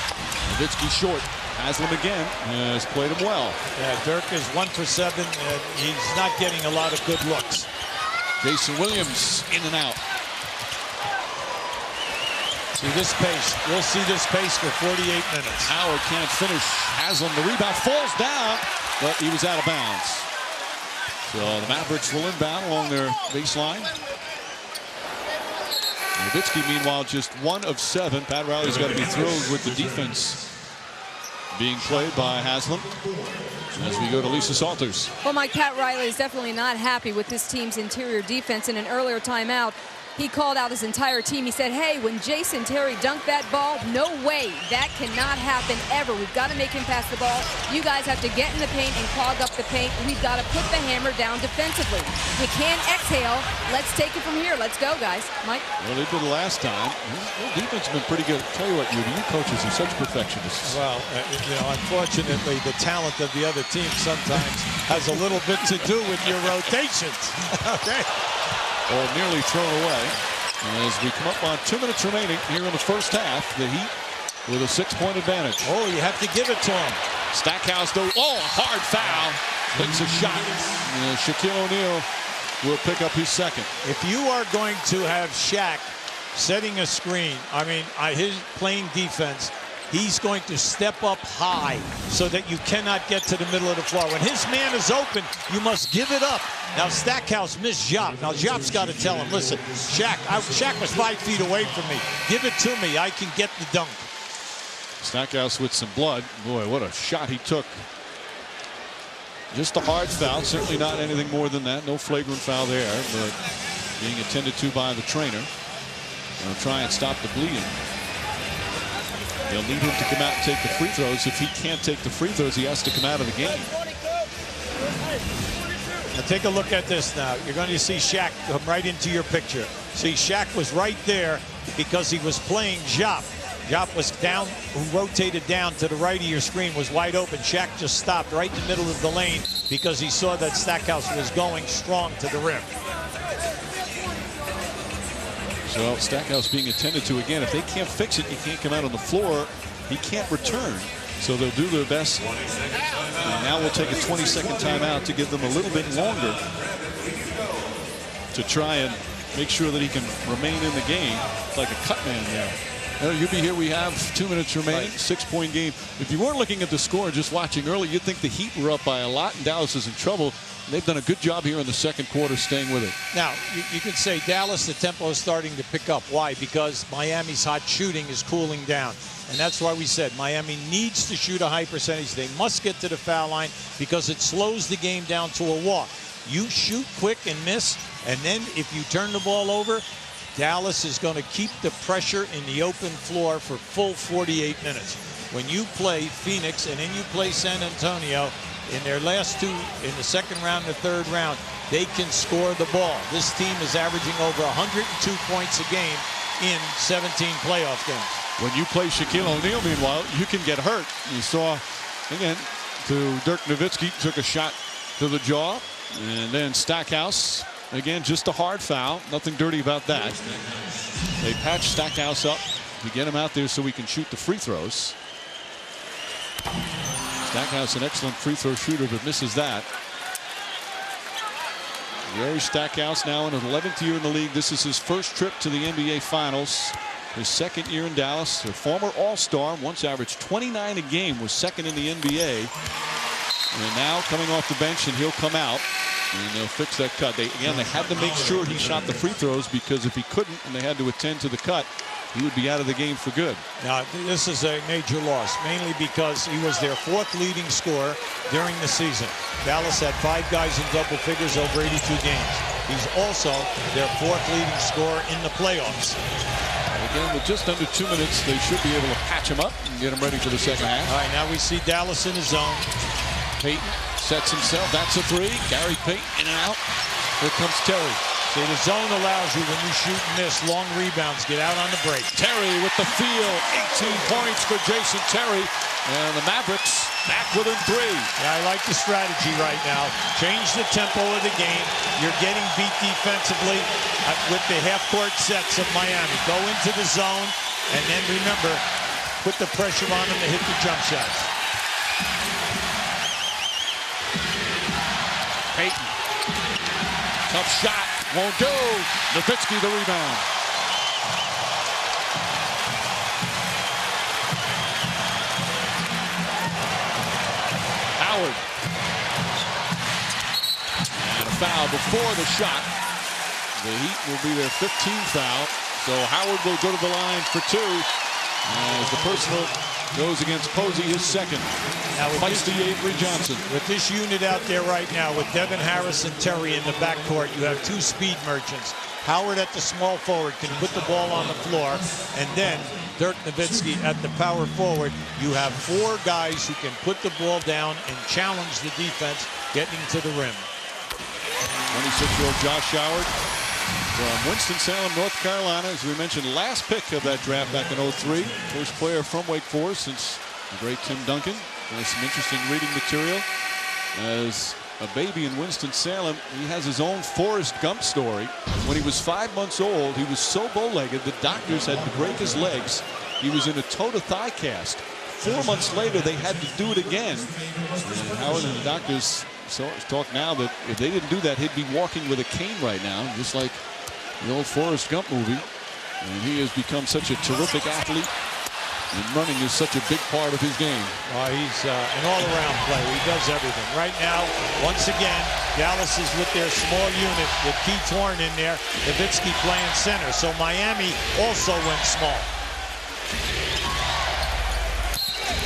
Nowitzki short. Haslem again has played him well. Yeah, Dirk is 1 for 7. And he's not getting a lot of good looks. Jason Williams in and out. See this pace. We'll see this pace for 48 minutes. Howard can't finish. Haslem, the rebound, falls down, but he was out of bounds. So the Mavericks will inbound along their baseline. Nowitzki, meanwhile, just 1 of 7. Pat Riley's got to be thrilled with the defense being played by Haslem. As we go to Lisa Salters. Well, Mike, Pat Riley is definitely not happy with this team's interior defense. In an earlier timeout, he called out his entire team. He said, hey, when Jason Terry dunked that ball, no way. That cannot happen ever. We've got to make him pass the ball. You guys have to get in the paint and clog up the paint. We've got to put the hammer down defensively. You can't exhale. Let's take it from here. Let's go, guys. Mike? Well, they did it last time. The defense has been pretty good. I'll tell you what, you coaches are such perfectionists. Well, you know, unfortunately, the talent of the other team sometimes has a little bit to do with your rotations. Okay. Or nearly thrown away. As we come up on 2 minutes remaining here in the first half, the Heat with a 6-point advantage. Oh, you have to give it to him. Stackhouse, though, hard foul. Takes a shot. Shaquille O'Neal will pick up his second. If you are going to have Shaq setting a screen, I mean, his playing defense, he's going to step up high so that you cannot get to the middle of the floor. When his man is open, you must give it up. Now, Stackhouse missed Diop. Now, Diop's got to tell him, listen, Shaq was 5 feet away from me. Give it to me. I can get the dunk. Stackhouse with some blood. Boy, what a shot he took. Just a hard foul. Certainly not anything more than that. No flagrant foul there, but being attended to by the trainer. They'll try and stop the bleeding. They'll need him to come out and take the free throws. If he can't take the free throws, he has to come out of the game. Now take a look at this now. You're going to see Shaq come right into your picture. See, Shaq was right there. because he was playing Diop. Diop was down, who rotated down to the right of your screen, was wide open. Shaq just stopped right in the middle of the lane because he saw that Stackhouse was going strong to the rim. So Stackhouse being attended to again. If they can't fix it, he can't come out on the floor. He can't return. So they'll do their best. And now we'll take a 20-second timeout to give them a little bit longer to try and make sure that he can remain in the game. It's like a cut man there. You'll be here. We have 2 minutes remaining. 6-point game. If you weren't looking at the score, just watching early, you'd think the Heat were up by a lot and Dallas is in trouble. They've done a good job here in the second quarter staying with it. Now, you can say Dallas, the tempo is starting to pick up. Why? Because Miami's hot shooting is cooling down. And that's why we said Miami needs to shoot a high percentage. They must get to the foul line because it slows the game down to a walk. You shoot quick and miss, and then if you turn the ball over, Dallas is going to keep the pressure in the open floor for full 48 minutes. When you play Phoenix and then you play San Antonio, in their last two, in the second round and the third round, they can score the ball. This team is averaging over 102 points a game in 17 playoff games. When you play Shaquille O'Neal, meanwhile, you can get hurt. You saw, again, Dirk Nowitzki took a shot to the jaw, and then Stackhouse, again, just a hard foul. Nothing dirty about that. They patch Stackhouse up to get him out there so he can shoot the free throws. Stackhouse, an excellent free throw shooter, but misses that. Gary Stackhouse now in his 11th year in the league. This is his first trip to the NBA Finals. His second year in Dallas. Their former All-Star, once averaged 29 a game, was second in the NBA. And now coming off the bench, and he'll come out. And they'll fix that cut. They had to make sure he shot the free throws, because if he couldn't and they had to attend to the cut, he would be out of the game for good. Now, this is a major loss, mainly because he was their fourth leading scorer during the season. Dallas had 5 guys in double figures over 82 games. He's also their fourth leading scorer in the playoffs. Again, with just under 2 minutes, they should be able to patch him up and get him ready for the second half. All right, now we see Dallas in the zone. Payton sets himself. That's a three. Gary Payton in and out. Here comes Terry. See, the zone allows you, when you shoot and miss, long rebounds, get out on the break. Terry with the field. 18 points for Jason Terry. And the Mavericks back within 3. Yeah, I like the strategy right now. Change the tempo of the game. You're getting beat defensively with the half-court sets of Miami. Go into the zone, and then remember, put the pressure on them to hit the jump shots. Payton. Tough shot. Won't do. Nowitzki the rebound. Howard. And a foul before the shot. The Heat will be their 15th foul. So Howard will go to the line for 2. As the personal goes against Posey, his second. Now fights the Avery Johnson. With this unit out there right now, with Devin Harris and Terry in the backcourt, you have 2 speed merchants. Howard at the small forward can put the ball on the floor, and then Dirk Nowitzki at the power forward. You have 4 guys who can put the ball down and challenge the defense getting to the rim. 26-year-old Josh Howard from Winston-Salem, North Carolina. As we mentioned, last pick of that draft back in 03. First player from Wake Forest since the great Tim Duncan. There's some interesting reading material. As a baby in Winston-Salem, he has his own Forrest Gump story. When he was 5 months old, he was so bow-legged the doctors had to break his legs. He was in a toe-to-thigh cast. 4 months later, they had to do it again. And Howard and the doctors talk now that if they didn't do that, he'd be walking with a cane right now, just like the old Forrest Gump movie. And he has become such a terrific athlete. And running is such a big part of his game. He's an all-around player. He does everything. Right now, once again, Dallas is with their small unit with Key Torn in there. Nowitzki playing center. So Miami also went small.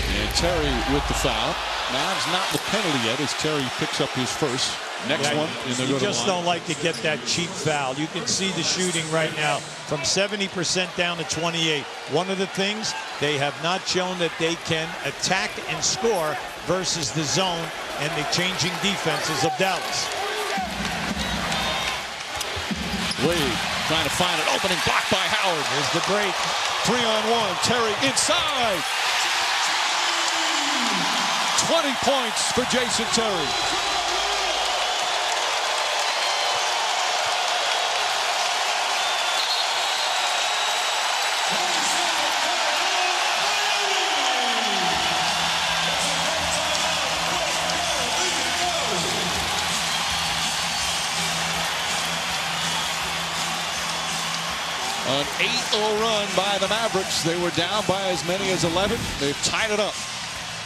And Terry with the foul. Mavs not the penalty yet as Terry picks up his first. Next one. You just don't like to get that cheap foul. You can see the shooting right now from 70% down to 28. One of the things, they have not shown that they can attack and score versus the zone and the changing defenses of Dallas. Wade Trying to find an opening, blocked by Howard. There's the break. 3-on-1. Terry inside. 20 points for Jason Terry. An 8-0 run by the Mavericks. They were down by as many as 11. They've tied it up.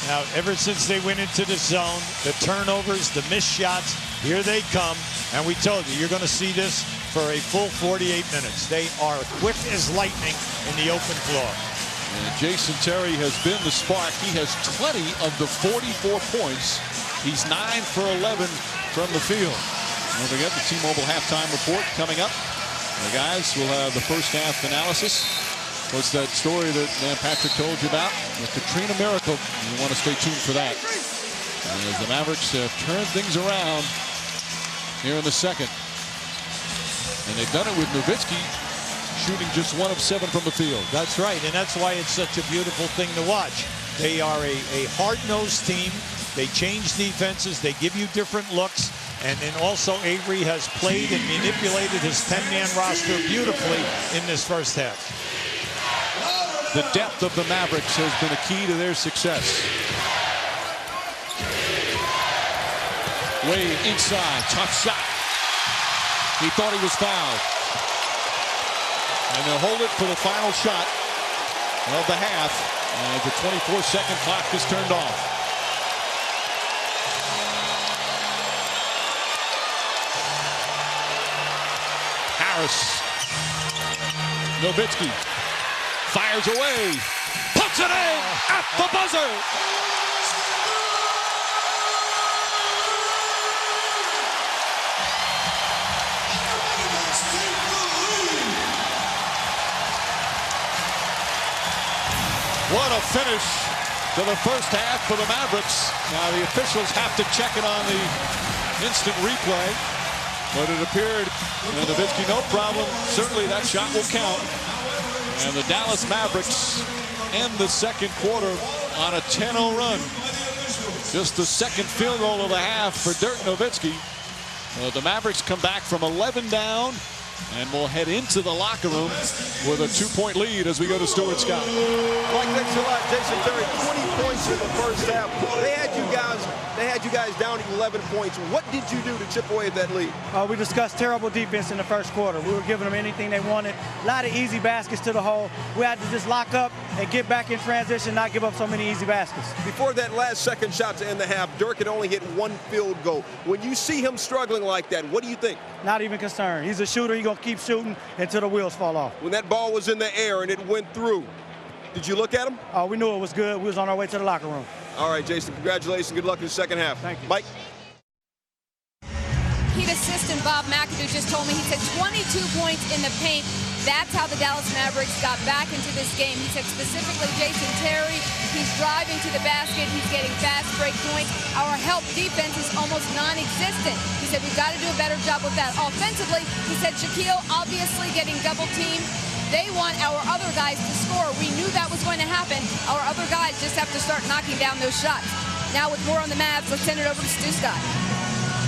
Now, ever since they went into the zone, the turnovers, the missed shots, here they come. And we told you, you're going to see this for a full 48 minutes. They are quick as lightning in the open floor. And Jason Terry has been the spark. He has 20 of the 44 points. He's 9 for 11 from the field. Don't forget the T-Mobile halftime report coming up. The guys will have the first half analysis. What's that story that Patrick told you about? The Katrina Miracle. You want to stay tuned for that. And as the Mavericks have turned things around here in the second. And they've done it with Nowitzki shooting just 1 of 7 from the field. That's right, and that's why it's such a beautiful thing to watch. They are a hard-nosed team. They change defenses. They give you different looks. And then also Avery has played and manipulated his 10-man roster beautifully in this first half. The depth of the Mavericks has been a key to their success. Wade inside, tough shot. He thought he was fouled. And they'll hold it for the final shot of the half as the 24-second clock is turned off. Nowitzki fires away, puts it in at the buzzer. What a finish to the first half for the Mavericks. Now the officials have to check it on the instant replay. But it appeared, Nowitzki, no problem. Certainly that shot will count. And the Dallas Mavericks end the second quarter on a 10-0 run. Just the second field goal of the half for Dirk Nowitzki. The Mavericks come back from 11 down and will head into the locker room with a 2-point lead as we go to Stuart Scott. Mike, thanks a lot. Jason Terry, 20 points in the first half. They had you guys down 11 points. What did you do to chip away at that lead? We discussed terrible defense in the first quarter. We were giving them anything they wanted. A lot of easy baskets to the hole. We had to just lock up and get back in transition, not give up so many easy baskets. Before that last second shot to end the half, Dirk had only hit 1 field goal. When you see him struggling like that, what do you think? Not even concerned. He's a shooter. He's going to keep shooting until the wheels fall off. When that ball was in the air and it went through, did you look at him? We knew it was good. We was on our way to the locker room. All right, Jason, congratulations. Good luck in the second half. Thank you. Mike? Heat assistant Bob McAdoo just told me he said 22 points in the paint. That's how the Dallas Mavericks got back into this game. He said specifically Jason Terry, he's driving to the basket, he's getting fast break points. Our help defense is almost non-existent. He said we've got to do a better job with that. Offensively, he said Shaquille obviously getting double teamed. They want our other guys to score. We knew that was going to happen. Our other guys just have to start knocking down those shots. Now with more on the Mavs, let's send it over to Stu Scott.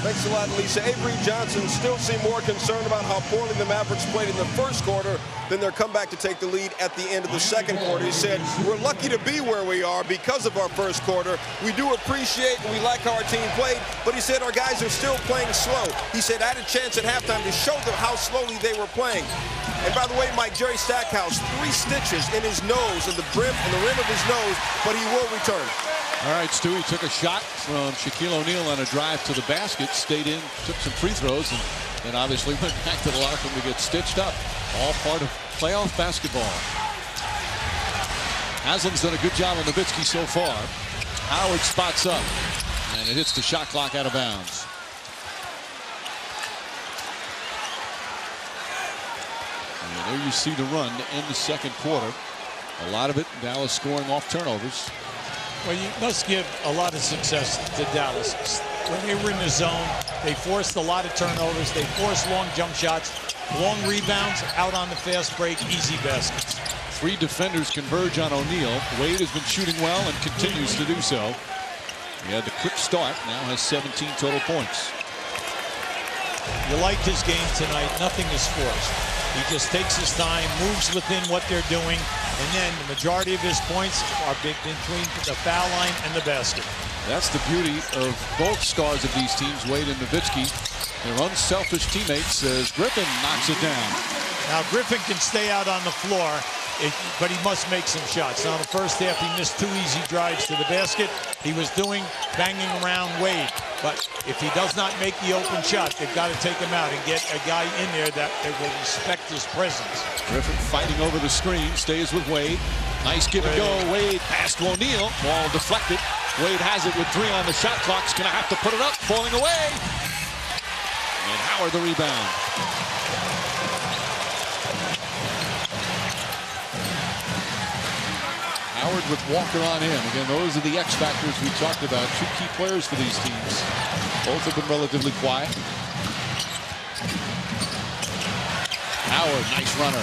Thanks a lot, Lisa. Avery Johnson still seemed more concerned about how poorly the Mavericks played in the first quarter than their comeback to take the lead at the end of the second quarter. He said, we're lucky to be where we are because of our first quarter. We do appreciate and we like how our team played, but he said our guys are still playing slow. He said, I had a chance at halftime to show them how slowly they were playing. And by the way, Mike, Jerry Stackhouse, 3 stitches in his nose, in the rim of his nose, but he will return. All right, Stewie took a shot from Shaquille O'Neal on a drive to the basket, stayed in, took some free throws, and then obviously went back to the locker room to get stitched up. All part of playoff basketball. Haslem's done a good job on Nowitzki so far. Howard spots up, and it hits the shot clock out of bounds. And there you see the run to end the second quarter. A lot of it, Dallas scoring off turnovers. Well, you must give a lot of success to Dallas. When they were in the zone, they forced a lot of turnovers. They forced long jump shots. long rebounds, out on the fast break, easy baskets. 3 defenders converge on O'Neal. Wade has been shooting well and continues to do so. He had the quick start, now has 17 total points. You liked his game tonight. Nothing is forced. He just takes his time, moves within what they're doing, and then the majority of his points are between the foul line and the basket. That's the beauty of both stars of these teams, Wade and Nowitzki. They're unselfish teammates as Griffin knocks it down. Now Griffin can stay out on the floor, but he must make some shots. Now in the first half, he missed 2 easy drives to the basket. He was banging around Wade. But if he does not make the open shot, they've got to take him out and get a guy in there that will respect his presence. Griffin fighting over the screen, stays with Wade. Nice give and go. Wade past to O'Neal. Ball deflected. Wade has it with 3 on the shot clock. He's going to have to put it up. Falling away. And Howard the rebound. Howard with Walker on him. Again, those are the X factors we talked about. 2 key players for these teams. Both have been relatively quiet. Howard, nice runner.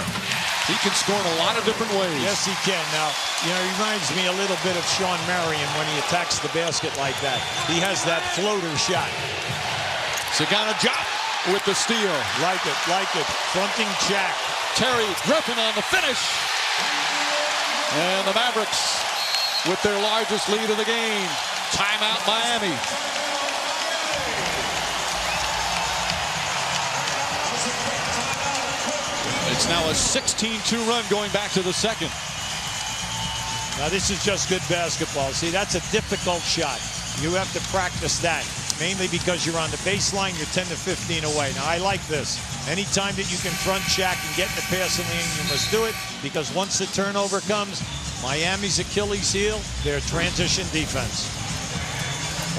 He can score in a lot of different ways. Yes, he can. Now, he reminds me a little bit of Sean Marion when he attacks the basket like that. He has that floater shot. DeSagana drop with the steal. Like it, like it. Fronting Shaq. Terry Griffin on the finish. And the Mavericks with their largest lead of the game. Timeout Miami. It's now a 16-2 run going back to the second. Now this is just good basketball. See, that's a difficult shot. You have to practice that. Mainly because you're on the baseline, you're 10 to 15 away. Now I like this. Anytime that you can front Shaq and get in the passing lane, you must do it. Because once the turnover comes, Miami's Achilles heel, their transition defense.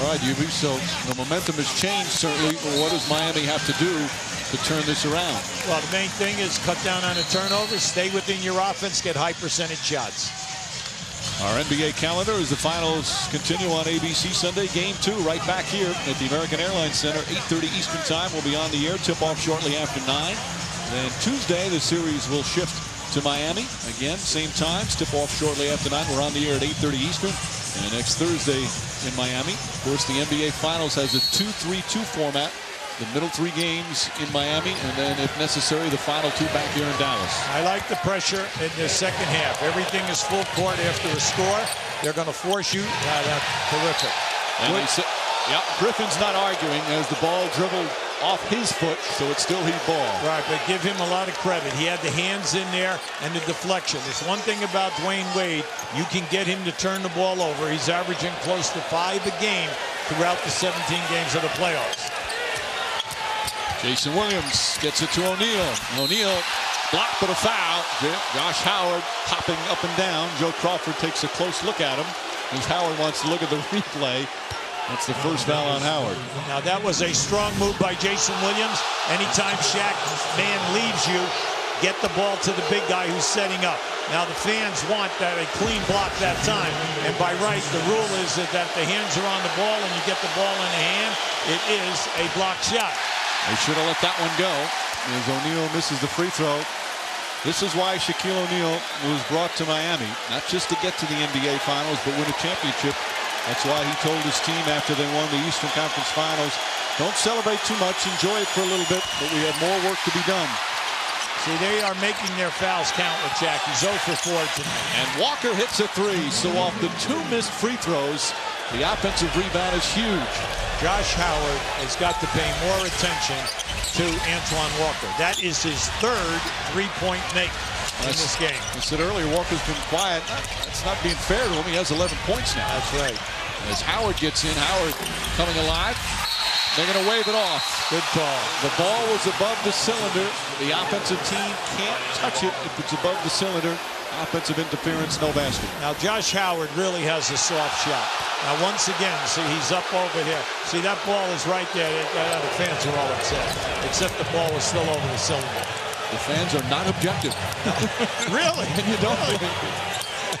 All right, UB, so the momentum has changed, certainly. What does Miami have to do to turn this around? Well, the main thing is cut down on the turnovers, stay within your offense, get high percentage shots. Our NBA calendar as the finals continue on ABC Sunday. Game 2 right back here at the American Airlines Center. 8:30 Eastern Time. We'll be on the air. Tip-off shortly after 9. Then Tuesday, the series will shift to Miami. Again, same times. Tip-off shortly after 9. We're on the air at 8:30 Eastern. And next Thursday in Miami. Of course, the NBA Finals has a 2-3-2 format. The middle 3 games in Miami, and then, if necessary, the final 2 back here in Dallas. I like the pressure in the second half. Everything is full court after a score. They're going to force you. That's terrific. And yeah, Griffin's not arguing as the ball dribbled off his foot, so it's still his ball. Right, but give him a lot of credit. He had the hands in there and the deflection. There's one thing about Dwyane Wade. You can get him to turn the ball over. He's averaging close to 5 a game throughout the 17 games of the playoffs. Jason Williams gets it to O'Neal. O'Neal blocked but a foul. Josh Howard hopping up and down. Joe Crawford takes a close look at him as Howard wants to look at the replay. That's the first foul on Howard. Now that was a strong move by Jason Williams. Anytime Shaq man leaves you, get the ball to the big guy who's setting up. Now the fans want that a clean block that time. And by right, the rule is that the hands are on the ball and you get the ball in the hand. It is a block shot. They should have let that one go as O'Neal misses the free throw. This is why Shaquille O'Neal was brought to Miami, not just to get to the NBA Finals, but win a championship. That's why he told his team after they won the Eastern Conference Finals, don't celebrate too much, enjoy it for a little bit, but we have more work to be done. See, they are making their fouls count with Shaq. He's 0 for 4 tonight. And Walker hits a 3, so off the 2 missed free throws, the offensive rebound is huge. Josh Howard has got to pay more attention to Antoine Walker. That is his 3rd three-point make in this game. I said earlier, Walker's been quiet. It's not being fair to him. He has 11 points now. That's right. As Howard gets in, Howard coming alive. They're going to wave it off. Good call. The ball was above the cylinder. The offensive team can't touch it if it's above the cylinder. Offensive interference, no basket. Now, Josh Howard really has a soft shot. Now, once again, see, he's up over here. See, that ball is right there. The fans are all upset, except the ball is still over the cylinder. The fans are not objective. Really? And you don't think.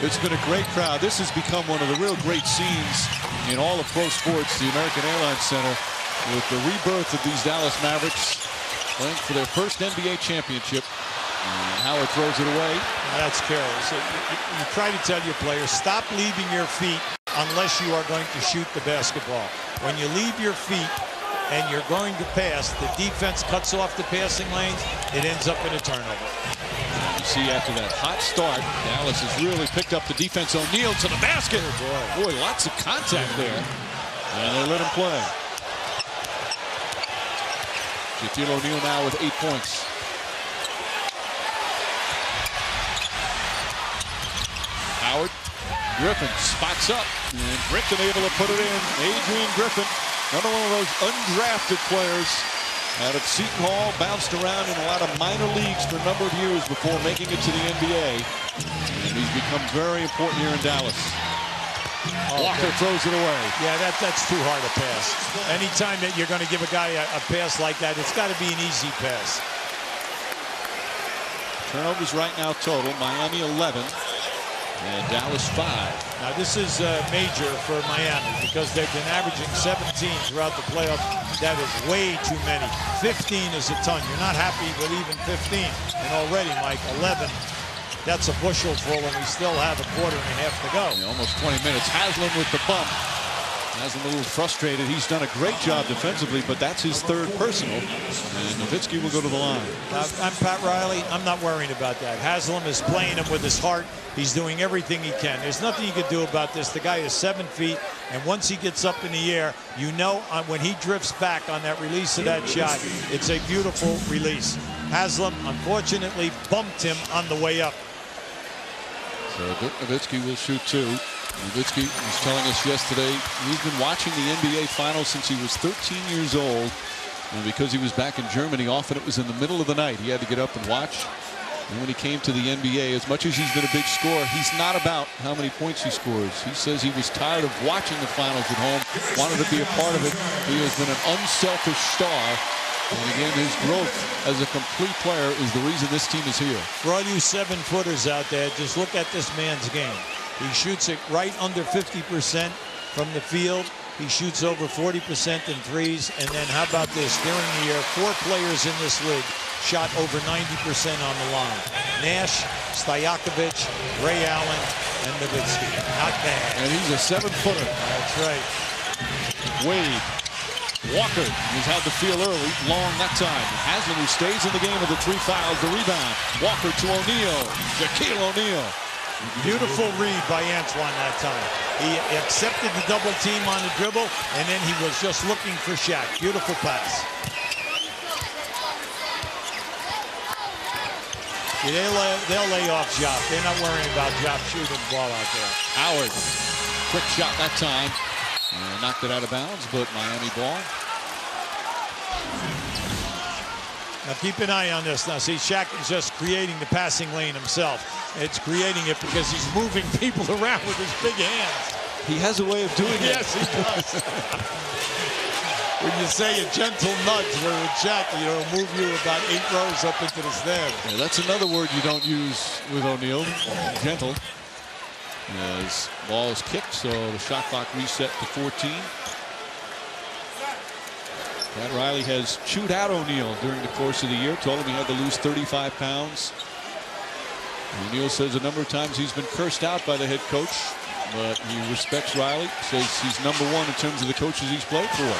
It's been a great crowd. This has become one of the real great scenes in all of pro sports, the American Airlines Center, with the rebirth of these Dallas Mavericks. playing for their first NBA championship. And Howard throws it away. That's careless. You try to tell your players, stop leaving your feet unless you are going to shoot the basketball. When you leave your feet and you're going to pass, the defense cuts off the passing lanes. It ends up in a turnover. You see after that hot start, Dallas has really picked up the defense. O'Neal to the basket. Oh boy, lots of contact there. And they let him play. Shaquille O'Neal now with 8 points. Howard, Griffin spots up, and Griffin able to put it in. Adrian Griffin, another one of those undrafted players out of Seton Hall, bounced around in a lot of minor leagues for a number of years before making it to the NBA. And he's become very important here in Dallas. Walker throws it away. Yeah, that's too hard a pass. Anytime that you're going to give a guy a pass like that, it's got to be an easy pass. Turnovers right now total, Miami 11 and Dallas 5. Now this is major for Miami because they've been averaging 17 throughout the playoffs. That is way too many. 15 is a ton. You're not happy with even 15. And already, Mike, 11. That's a bushel full, and we still have a quarter and a half to go. Yeah, almost 20 minutes. Haslem with the bump. Haslem a little frustrated. He's done a great job defensively, but that's his third personal. And Nowitzki will go to the line. I'm Pat Riley. I'm not worrying about that. Haslem is playing him with his heart. He's doing everything he can. There's nothing you can do about this. The guy is 7 feet, and once he gets up in the air, you know when he drifts back on that release of that shot, it's a beautiful release. Haslem, unfortunately, bumped him on the way up. So Nowitzki will shoot 2. Nowitzki was telling us yesterday he's been watching the NBA Finals since he was 13 years old. And because he was back in Germany, often it was in the middle of the night. He had to get up and watch. And when he came to the NBA, as much as he's been a big scorer, he's not about how many points he scores. He says he was tired of watching the finals at home, wanted to be a part of it. He has been an unselfish star. And again, his growth as a complete player is the reason this team is here. For all you 7-footers out there, just look at this man's game. He shoots it right under 50% from the field. He shoots over 40% in threes. And then how about this? During the year, 4 players in this league shot over 90% on the line. Nash, Stojakovic, Ray Allen, and Nowitzki. Not bad. And he's a 7-footer. That's right. Wade. Walker has had the feel early, long that time. Haslem, who stays in the game with the 3 fouls, the rebound. Walker to O'Neal. Shaquille O'Neal. Beautiful read by Antoine that time. He accepted the double team on the dribble, and then he was just looking for Shaq. Beautiful pass. They'll lay off Diop. They're not worrying about Diop shooting the ball out there. Howard, quick shot that time. Knocked it out of bounds, but Miami ball. Now keep an eye on this. Now see, Shaq is just creating the passing lane himself. It's creating it because he's moving people around with his big hands. He has a way of doing it. Yes, he does. When you say a gentle nudge, where with Shaq, move you about 8 rows up into the stand. Yeah, that's another word you don't use with O'Neal. Gentle. As ball is kicked, so the shot clock reset to 14. Pat Riley has chewed out O'Neal during the course of the year. Told him he had to lose 35 pounds. O'Neal says a number of times he's been cursed out by the head coach, but he respects Riley. Says he's #1 in terms of the coaches he's played for.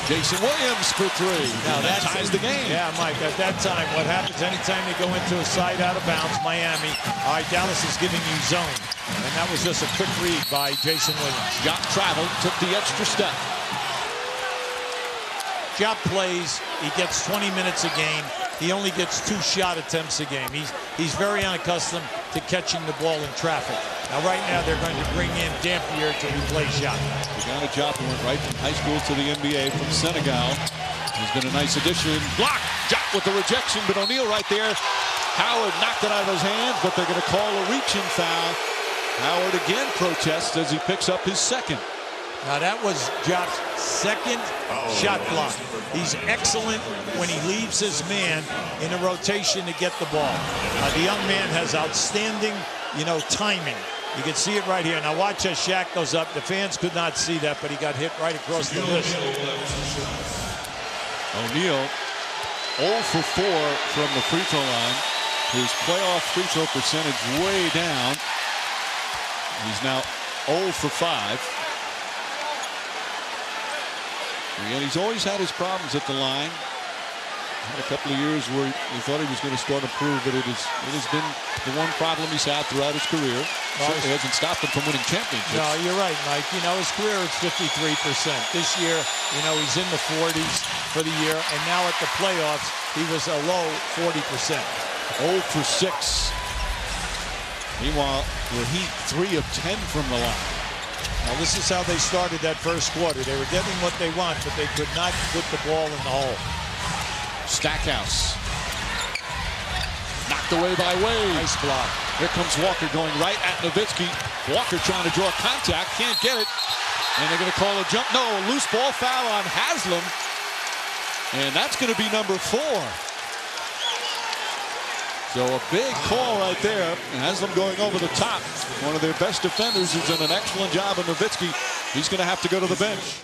Jason Williams for 3. Now that ties the game. Yeah, Mike, at that time, what happens anytime they go into a side out of bounds, Miami, all right, Dallas is giving you zone. And that was just a quick read by Jason Williams. Diop traveled, took the extra step. Diop plays, he gets 20 minutes a game. He only gets 2 shot attempts a game. He's very unaccustomed to catching the ball in traffic. Now right now they're going to bring in Dampier to replace Diop. DeSagana Diop went right from high school to the NBA from Senegal. He's been a nice addition. Block! Diop with the rejection, but O'Neal right there. Howard knocked it out of his hands, but they're going to call a reaching foul. Howard again protests as he picks up his 2nd. Now that was Diop's 2nd shot block. He's excellent when he leaves his man in a rotation to get the ball. The young man has outstanding, timing. You can see it right here. Now watch as Shaq goes up. The fans could not see that, but he got hit right across the wrist. O'Neal 0 for 4 from the free throw line. His playoff free throw percentage way down. He's now 0 for 5. And he's always had his problems at the line. Had a couple of years where he thought he was going to start to improve, but it has been the one problem he's had throughout his career. Certainly hasn't stopped him from winning championships. No, you're right, Mike. You know, his career is 53%. This year, you know, he's in the 40s for the year, and now at the playoffs, he was a low 40%. 0 for 6. Meanwhile, the Heat 3 of 10 from the line. Now, this is how they started that first quarter. They were getting what they want, but they could not put the ball in the hole. Stackhouse. Knocked away by Wade. Nice block. Here comes Walker going right at Nowitzki. Walker trying to draw contact. Can't get it. And they're going to call a jump. No, a loose ball foul on Haslem. And that's going to be number 4. So a big call right there. Haslem going over the top. One of their best defenders who's done an excellent job of Nowitzki. He's going to have to go to the bench.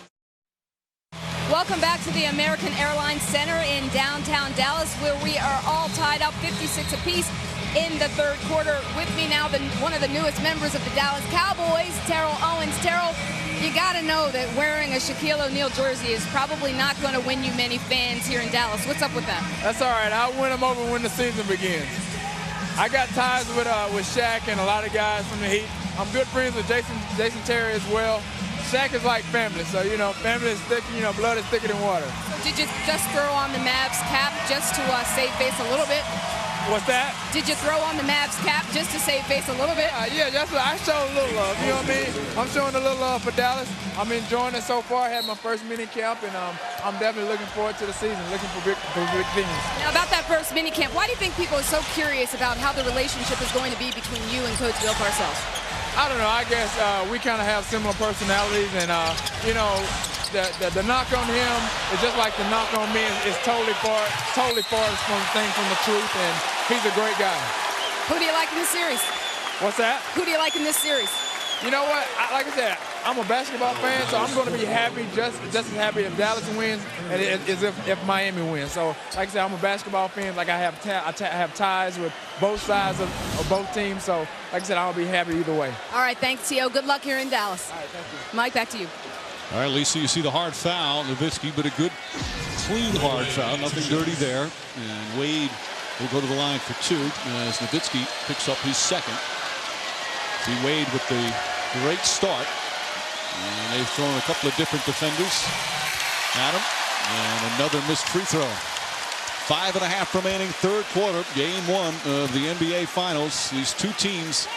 Welcome back to the American Airlines Center in downtown Dallas, where we are all tied up 56 apiece in the third quarter. With me now, one of the newest members of the Dallas Cowboys, Darrel Owens. Darrel, you got to know that wearing a Shaquille O'Neal jersey is probably not going to win you many fans here in Dallas. What's up with that? That's all right. I'll win them over when the season begins. I got ties with Shaq and a lot of guys from the Heat. I'm good friends with Jason Terry as well. Shaq is like family, so, you know, family is thick, you know, blood is thicker than water. So did you just throw on the Mavs cap just to save face a little bit? What's that? Did you throw on the Mavs cap just to save face a little bit? Yeah, that's what I showed a little love, you know what I mean? I'm showing a little love for Dallas. I'm enjoying it so far. I had my first mini camp, and I'm definitely looking forward to the season, looking for big things. Now, about that first mini camp, why do you think people are so curious about how the relationship is going to be between you and Coach Bill Parcells? I don't know. I guess we kind of have similar personalities, and you know, the knock on him is just like the knock on me. It's totally far from the truth, and he's a great guy. Who do you like in this series? What's that? Who do you like in this series? You know what? Like I said, I'm a basketball fan, so I'm going to be happy, just as happy if Dallas wins as if Miami wins. So, like I said, I'm a basketball fan. Like I have ties with both sides of both teams. So, like I said, I'll be happy either way. All right, thanks, T.O. Good luck here in Dallas. All right, thank you. Mike, back to you. All right, Lisa, you see the hard foul, Nowitzki, but a good, clean hard foul. Nothing dirty there. And Wade will go to the line for 2 as Nowitzki picks up his second. See Wade with the great start. And they've thrown a couple of different defenders at him. And another missed free throw. 5.5 remaining, third quarter, game 1 of the NBA Finals. These two teams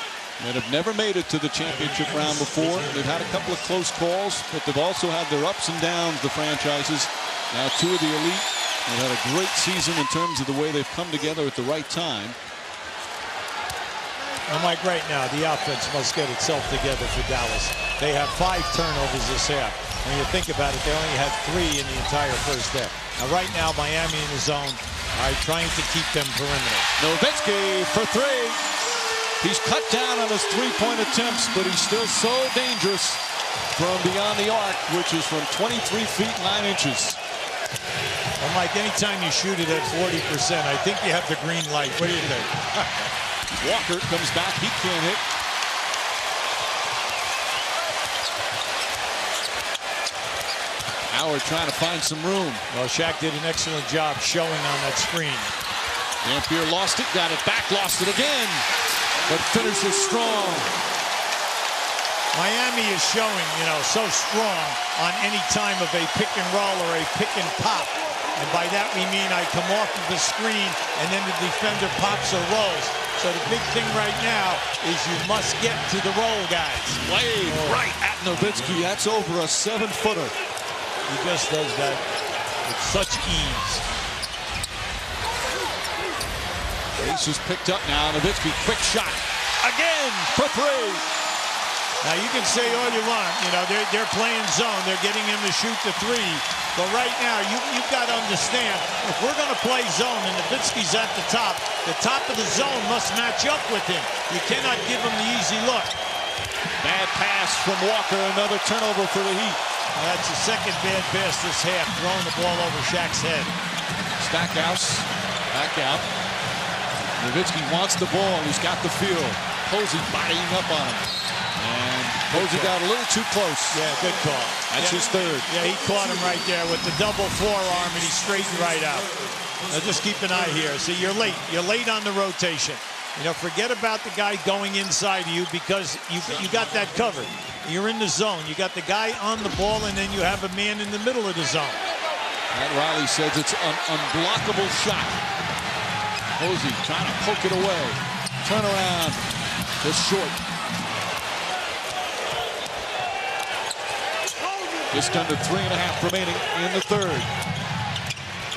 that have never made it to the championship round before. They've had a couple of close calls, but they've also had their ups and downs, the franchises. Now 2 of the elite. They've had a great season in terms of the way they've come together at the right time. And Mike, right now, the offense must get itself together for Dallas. They have 5 turnovers this half. When you think about it, they only had 3 in the entire first half. Now, right now, Miami in the zone are trying to keep them perimeter. Nowitzki for 3. He's cut down on his 3-point attempts, but he's still so dangerous from beyond the arc, which is from 23 feet 9 inches. Well, Mike, anytime you shoot it at 40%, I think you have the green light. What do you think? Walker comes back. He can't hit. Howard trying to find some room. Well, Shaq did an excellent job showing on that screen. Dampier lost it, got it back, lost it again. But finishes strong. Miami is showing, you know, so strong on any time of a pick and roll or a pick and pop. And by that we mean I come off of the screen and then the defender pops or rolls. So the big thing right now is you must get to the roll, guys. Wade right at Nowitzki. That's over a 7-footer. He just does that with such ease. Ace is picked up now. Nowitzki, quick shot. Again for 3. Now you can say all you want, you know, they're playing zone, they're getting him to shoot the 3. But right now, you've got to understand, if we're going to play zone and Nowitzki's at the top of the zone must match up with him. You cannot give him the easy look. Bad pass from Walker, another turnover for the Heat. That's the second bad pass this half, throwing the ball over Shaq's head. Stackhouse back out. Nowitzki wants the ball. He's got the field. Posey bodying up on him. And Posey got a little too close. Yeah, good call. That's his third. Yeah, he caught him right there with the double forearm, and he straightened right out. Now just keep an eye here. See, you're late. You're late on the rotation. You know, forget about the guy going inside of you because you got that covered. You're in the zone. You got the guy on the ball, and then you have a man in the middle of the zone. And Riley says it's an unblockable shot. Posey trying to poke it away. Turn around. Just short. Just under 3.5 remaining in the third.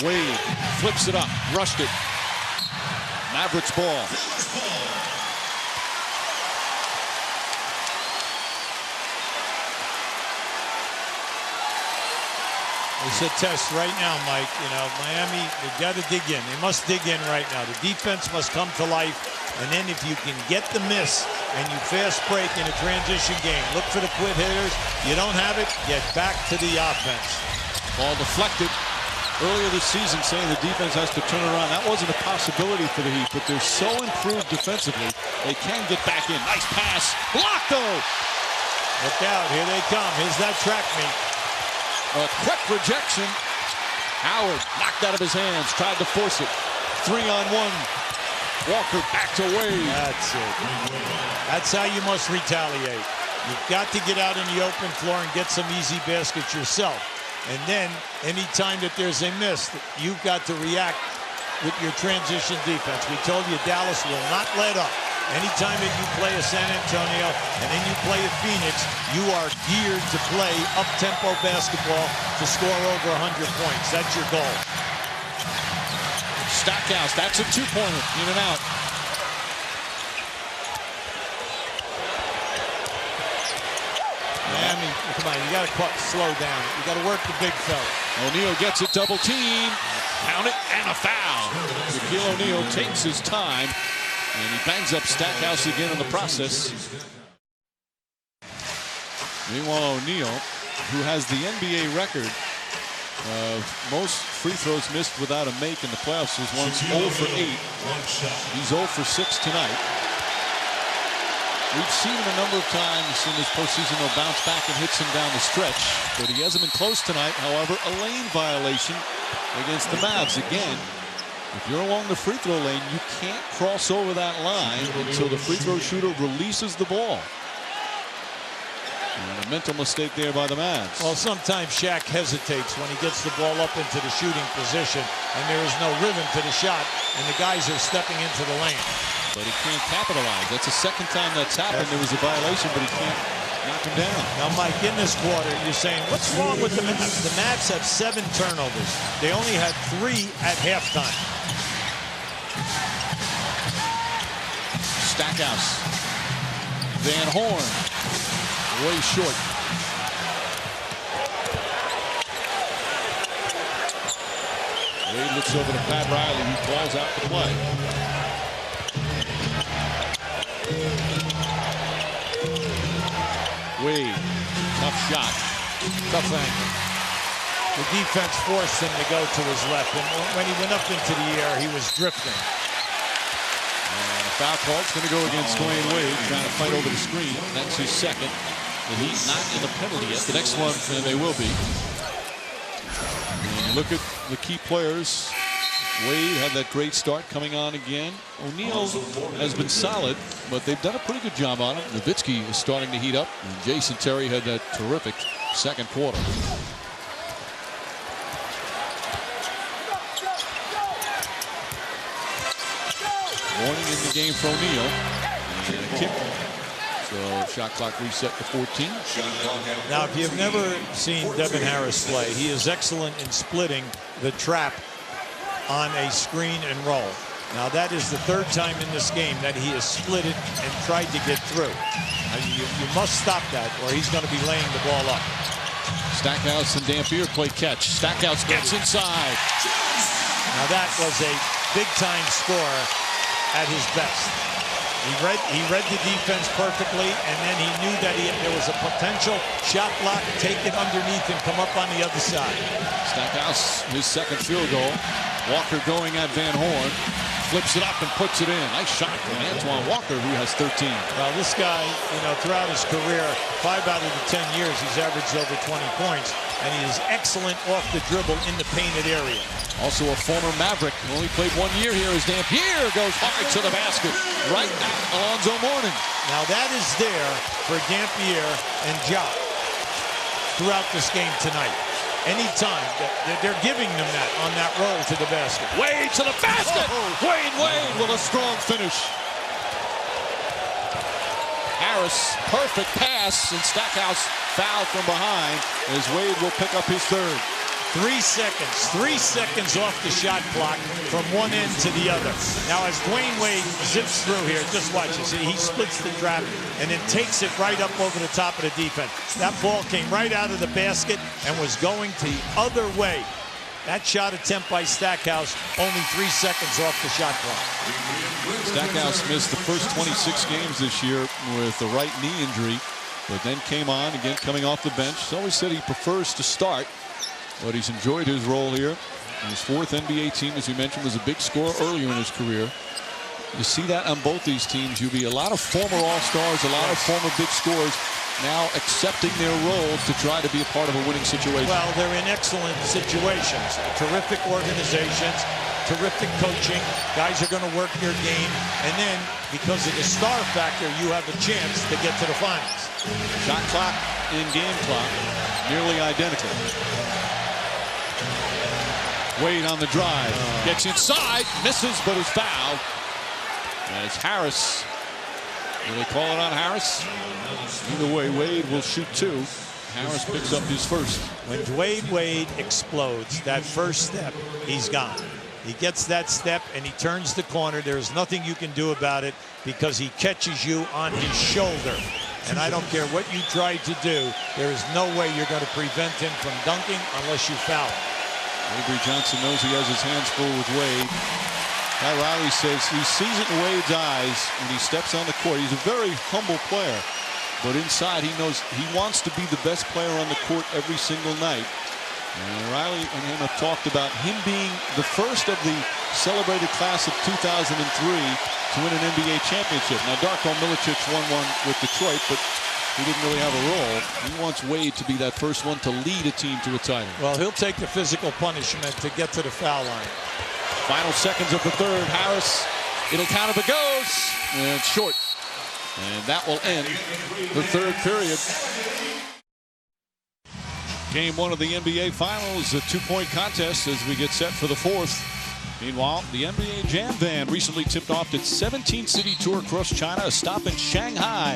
Wade flips it up. Rushed it. Mavericks ball. It's a test right now, Mike. You know, Miami, they got to dig in. They must dig in right now. The defense must come to life. And then if you can get the miss and you fast break in a transition game, look for the quit hitters. You don't have it, get back to the offense. Ball deflected earlier this season, saying the defense has to turn around. That wasn't a possibility for the Heat, but they're so improved defensively, they can get back in. Nice pass. Blocked, though. Look out. Here they come. Here's that track meet. A quick rejection. Howard knocked out of his hands. Tried to force it. 3-on-1. Walker back to Wade. That's it. That's how you must retaliate. You've got to get out in the open floor and get some easy baskets yourself. And then, anytime that there's a miss, you've got to react with your transition defense. We told you Dallas will not let up. Anytime that you play a San Antonio and then you play a Phoenix, you are geared to play up-tempo basketball to score over 100 points. That's your goal. Stackhouse, that's a two-pointer. In and out. Miami, come on, you got to slow down. You got to work the big fella. O'Neal gets it, double team. Count it, and a foul. Shaquille O'Neal takes his time, and he bangs up Stackhouse again in the process. Meanwhile, O'Neal, who has the NBA record of most free throws missed without a make in the playoffs, was once 0 for 8. He's 0 for 6 tonight. We've seen him a number of times in this postseason. He'll bounce back and hits him down the stretch, but he hasn't been close tonight. However, a lane violation against the Mavs. Again, if you're along the free throw lane, you can't cross over that line until the free throw shooter releases the ball. And a mental mistake there by the Mavs. Well, sometimes Shaq hesitates when he gets the ball up into the shooting position, and there is no rhythm to the shot, and the guys are stepping into the lane. But he can't capitalize. That's the second time that's happened. There was a violation, but he can't knock him down. Now, Mike, in this quarter, you're saying, what's wrong with the Mavs? The Mavs have 7 turnovers. They only had 3 at halftime. Stackhouse. Van Horn. Way short. Wade looks over to Pat Riley, who calls out the play. Wade, tough shot, tough angle. The defense forced him to go to his left, and when he went up into the air, he was drifting. And a foul call. It's going to go against Dwyane Wade, trying to fight over the screen. That's his second. The Heat not in the penalty yet. The next one, they will be. And you look at the key players. Wade had that great start coming on again. O'Neal has been solid, but they've done a pretty good job on him. Nowitzki is starting to heat up, and Jason Terry had that terrific second quarter. Warning in the game for O'Neal. And a kick. So shot clock reset to 14. Now, if you've never seen Devin Harris play, he is excellent in splitting the trap on a screen and roll. Now, that is the 3rd time in this game that he has split it and tried to get through. You must stop that, or he's going to be laying the ball up. Stackhouse and Dampier play catch. Stackhouse gets inside. Now, that was a big-time scorer at his best. He read the defense perfectly, and then he knew that there was a potential shot block, take it underneath and come up on the other side. Stackhouse, his second field goal. Walker going at Van Horn. Flips it up and puts it in. Nice shot from Antoine Walker, who has 13. Well, this guy, throughout his career, 5 out of the 10 years, he's averaged over 20 points. And he is excellent off the dribble in the painted area. Also a former Maverick, who only played 1 year here, as Dampier goes hard to the basket. Right at Alonzo Mourning. Now that is there for Dampier and Diop throughout this game tonight. Anytime they're giving them that on that roll to the basket. Wade to the basket. Wade with a strong finish. Harris, perfect pass, and Stackhouse fouled from behind as Wade will pick up his third. 3 seconds. 3 seconds off the shot clock from one end to the other. Now, as Dwyane Wade zips through here, just watch this. He splits the trap and then takes it right up over the top of the defense. That ball came right out of the basket and was going the other way. That shot attempt by Stackhouse, only 3 seconds off the shot clock. Stackhouse missed the first 26 games this year with the right knee injury, but then came on again coming off the bench. He's always said he prefers to start, but he's enjoyed his role here. His 4th NBA team, as we mentioned, was a big scorer earlier in his career. You see that on both these teams. You'll be a lot of former All-Stars, a lot of former big scorers now accepting their role to try to be a part of a winning situation. Well, they're in excellent situations. Terrific organizations, terrific coaching. Guys are going to work their game. And then, because of the star factor, you have a chance to get to the finals. Shot clock and game clock nearly identical. Wade on the drive. Gets inside, misses, but is fouled. As Harris. Will they call it on Harris? Either way, Wade will shoot 2. Harris picks up his first. When Dwyane Wade explodes, that first step, he's gone. He gets that step and he turns the corner. There's nothing you can do about it because he catches you on his shoulder. And I don't care what you try to do, there is no way you're going to prevent him from dunking unless you foul him. Avery Johnson knows he has his hands full with Wade. Pat Riley says he sees it in Wade's eyes when he steps on the court. He's a very humble player, but inside he knows he wants to be the best player on the court every single night. And Riley and him have talked about him being the first of the celebrated class of 2003 to win an NBA championship. Now, Darko Milicic won one with Detroit, but he didn't really have a role. He wants Wade to be that first one to lead a team to a title. Well, he'll take the physical punishment to get to the foul line. Final seconds of the third. Harris, it'll count if it goes. And it's short. And that will end the third period. Game 1 of the NBA Finals, a 2-point contest as we get set for the 4th. Meanwhile, the NBA Jam Van recently tipped off its 17-city tour across China, a stop in Shanghai.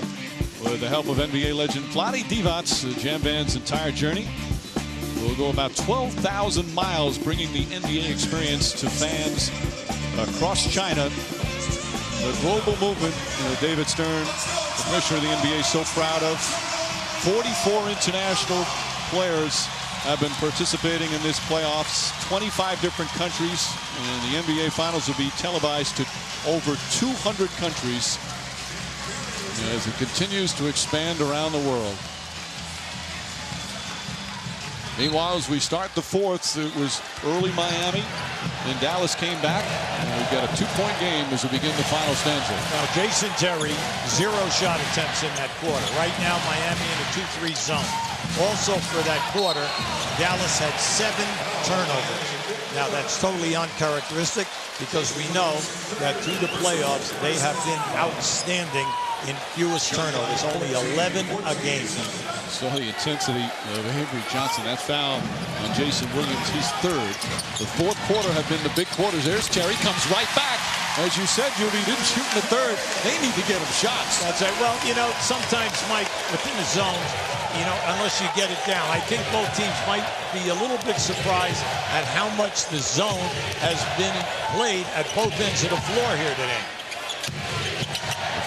With the help of NBA legend Vlade Divac, the Jam Van's entire journey will go about 12,000 miles, bringing the NBA experience to fans across China. The global movement, David Stern, the commissioner of the NBA, is so proud of. 44 international players have been participating in this playoffs, 25 different countries, and the NBA Finals will be televised to over 200 countries as it continues to expand around the world. Meanwhile, as we start the 4th, it was early Miami, and Dallas came back, and we've got a 2-point game as we begin the final stanza. Now, Jason Terry, 0 shot attempts in that quarter. Right now, Miami in a 2-3 zone. Also for that quarter, Dallas had 7 turnovers. Now, that's totally uncharacteristic because we know that through the playoffs, they have been outstanding in fewest turnovers, only 11 a game. Saw the intensity of Avery Johnson. That foul on Jason Williams, his third. The 4th quarter have been the big quarters. There's Terry, comes right back. As you said, Judy, didn't shoot in the 3rd. They need to get him shots. That's right. Well, sometimes, Mike, within the zones, unless you get it down, I think both teams might be a little bit surprised at how much the zone has been played at both ends of the floor here today.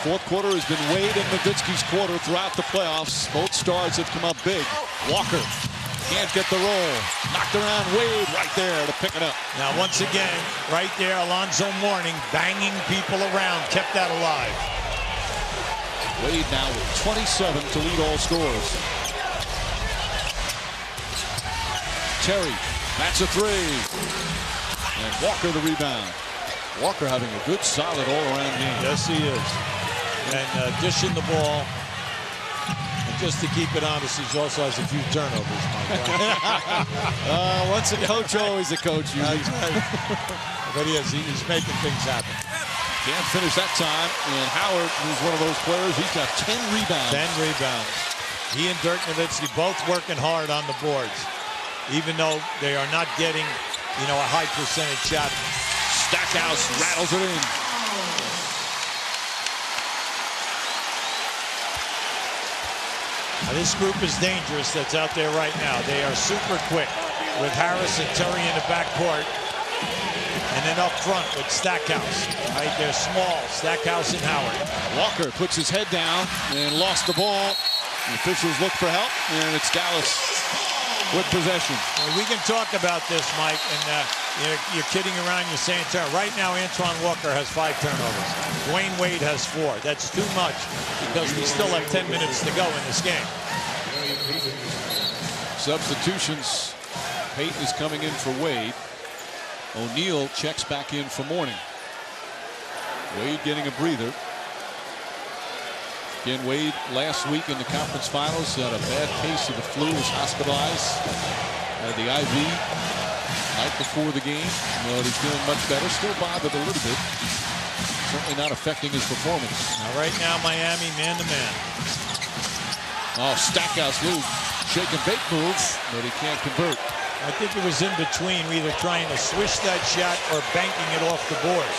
The 4th quarter has been Wade and Nowitzki's quarter throughout the playoffs. Both stars have come up big. Walker can't get the roll. Knocked around Wade right there to pick it up. Now, once again, right there, Alonzo Mourning banging people around, kept that alive. Wade now with 27 to lead all scorers. Terry, that's a 3. And Walker the rebound. Walker having a good, solid all-around game. Yes, he is. And dishing the ball. And just to keep it honest, he also has a few turnovers, Mike. Once a coach, always a coach. But he's making things happen. Can't finish that time. And Howard, who's one of those players, he's got 10 rebounds. 10 rebounds. He and Dirk Nowitzki both working hard on the boards, even though they are not getting, a high percentage shot. Stackhouse rattles it in. Now, this group is dangerous that's out there right now. They are super quick with Harris and Terry in the backcourt. And then up front with Stackhouse. Right, they're small. Stackhouse and Howard. Walker puts his head down and lost the ball. The officials look for help, and it's Dallas with possession. Well, we can talk about this, Mike, and you're kidding around. You're saying right now Antoine Walker has 5 turnovers. Dwyane Wade has 4. That's too much because we still have 10 minutes to go in this game. Substitutions. Payton is coming in for Wade. O'Neal checks back in for Mourning. Wade getting a breather. Again, Wade last week in the conference finals had a bad case of the flu, was hospitalized. Had the IV night before the game. But he's feeling much better. Still bothered a little bit. Certainly not affecting his performance. Now, right now, Miami man-to-man. Oh, Stackhouse, little shake and bake move, but he can't convert. I think it was in between, either trying to swish that shot or banking it off the board.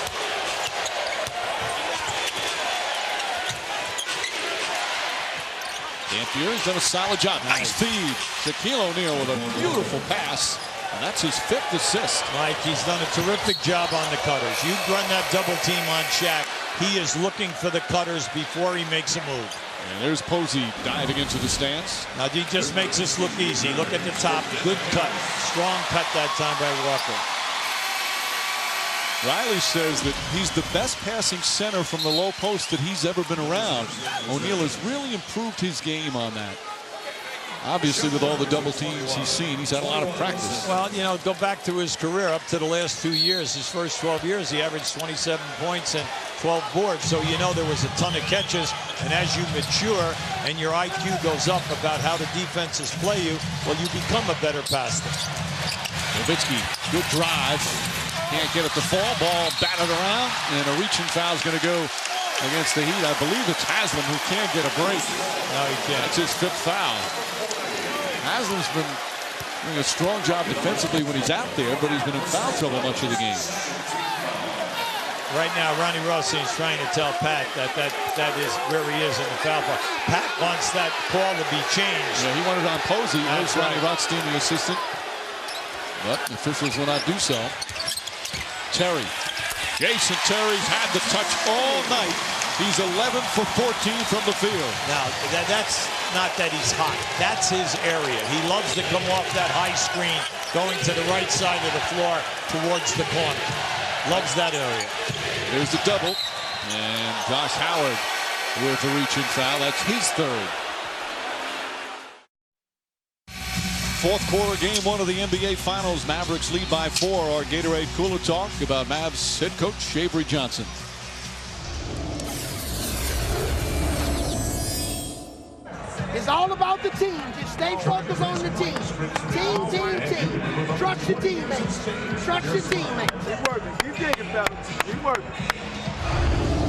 Dampier has done a solid job. Nice feed. Shaquille O'Neal with a beautiful pass. And that's his 5th assist. Mike, he's done a terrific job on the cutters. You run that double team on Shaq. He is looking for the cutters before he makes a move. And there's Posey diving into the stands. Now he just makes this look easy. Look at the top. Good cut. Strong cut that time by Walker. Riley says that he's the best passing center from the low post that he's ever been around. O'Neal has really improved his game on that. Obviously, with all the double teams he's seen, he's had a lot of practice. Well, go back to his career up to the last 2 years. His first 12 years, he averaged 27 points and 12 boards. So, there was a ton of catches. And as you mature and your IQ goes up about how the defenses play you, well, you become a better passer. Nowitzki, good drive. Can't get it to fall. Ball batted around. And a reaching foul is going to go against the Heat. I believe it's Haslem who can't get a break. No, he can't. That's his 5th foul. Haslem's been doing a strong job defensively when he's out there, but he's been in foul trouble much of the game. Right now, Ronnie Rothstein is trying to tell Pat that is where he is in the foul ball. Pat wants that call to be changed. Yeah, he wanted it on Posey. That's Ronnie right. Rothstein, the assistant. But the officials will not do so. Terry. Jason Terry's had the touch all night. He's 11 for 14 from the field. Now, that's not that he's hot. That's his area. He loves to come off that high screen, going to the right side of the floor towards the corner. Loves that area. There's the double. And Josh Howard with a reaching foul. That's his 3rd. 4th quarter, game 1 of the NBA Finals. Mavericks lead by 4. Our Gatorade Cooler Talk about Mavs head coach Avery Johnson. It's all about the team. Just stay focused on the team. Team. Trust your teammates. Trust your teammates. Keep working. Keep digging, fellas. Keep working.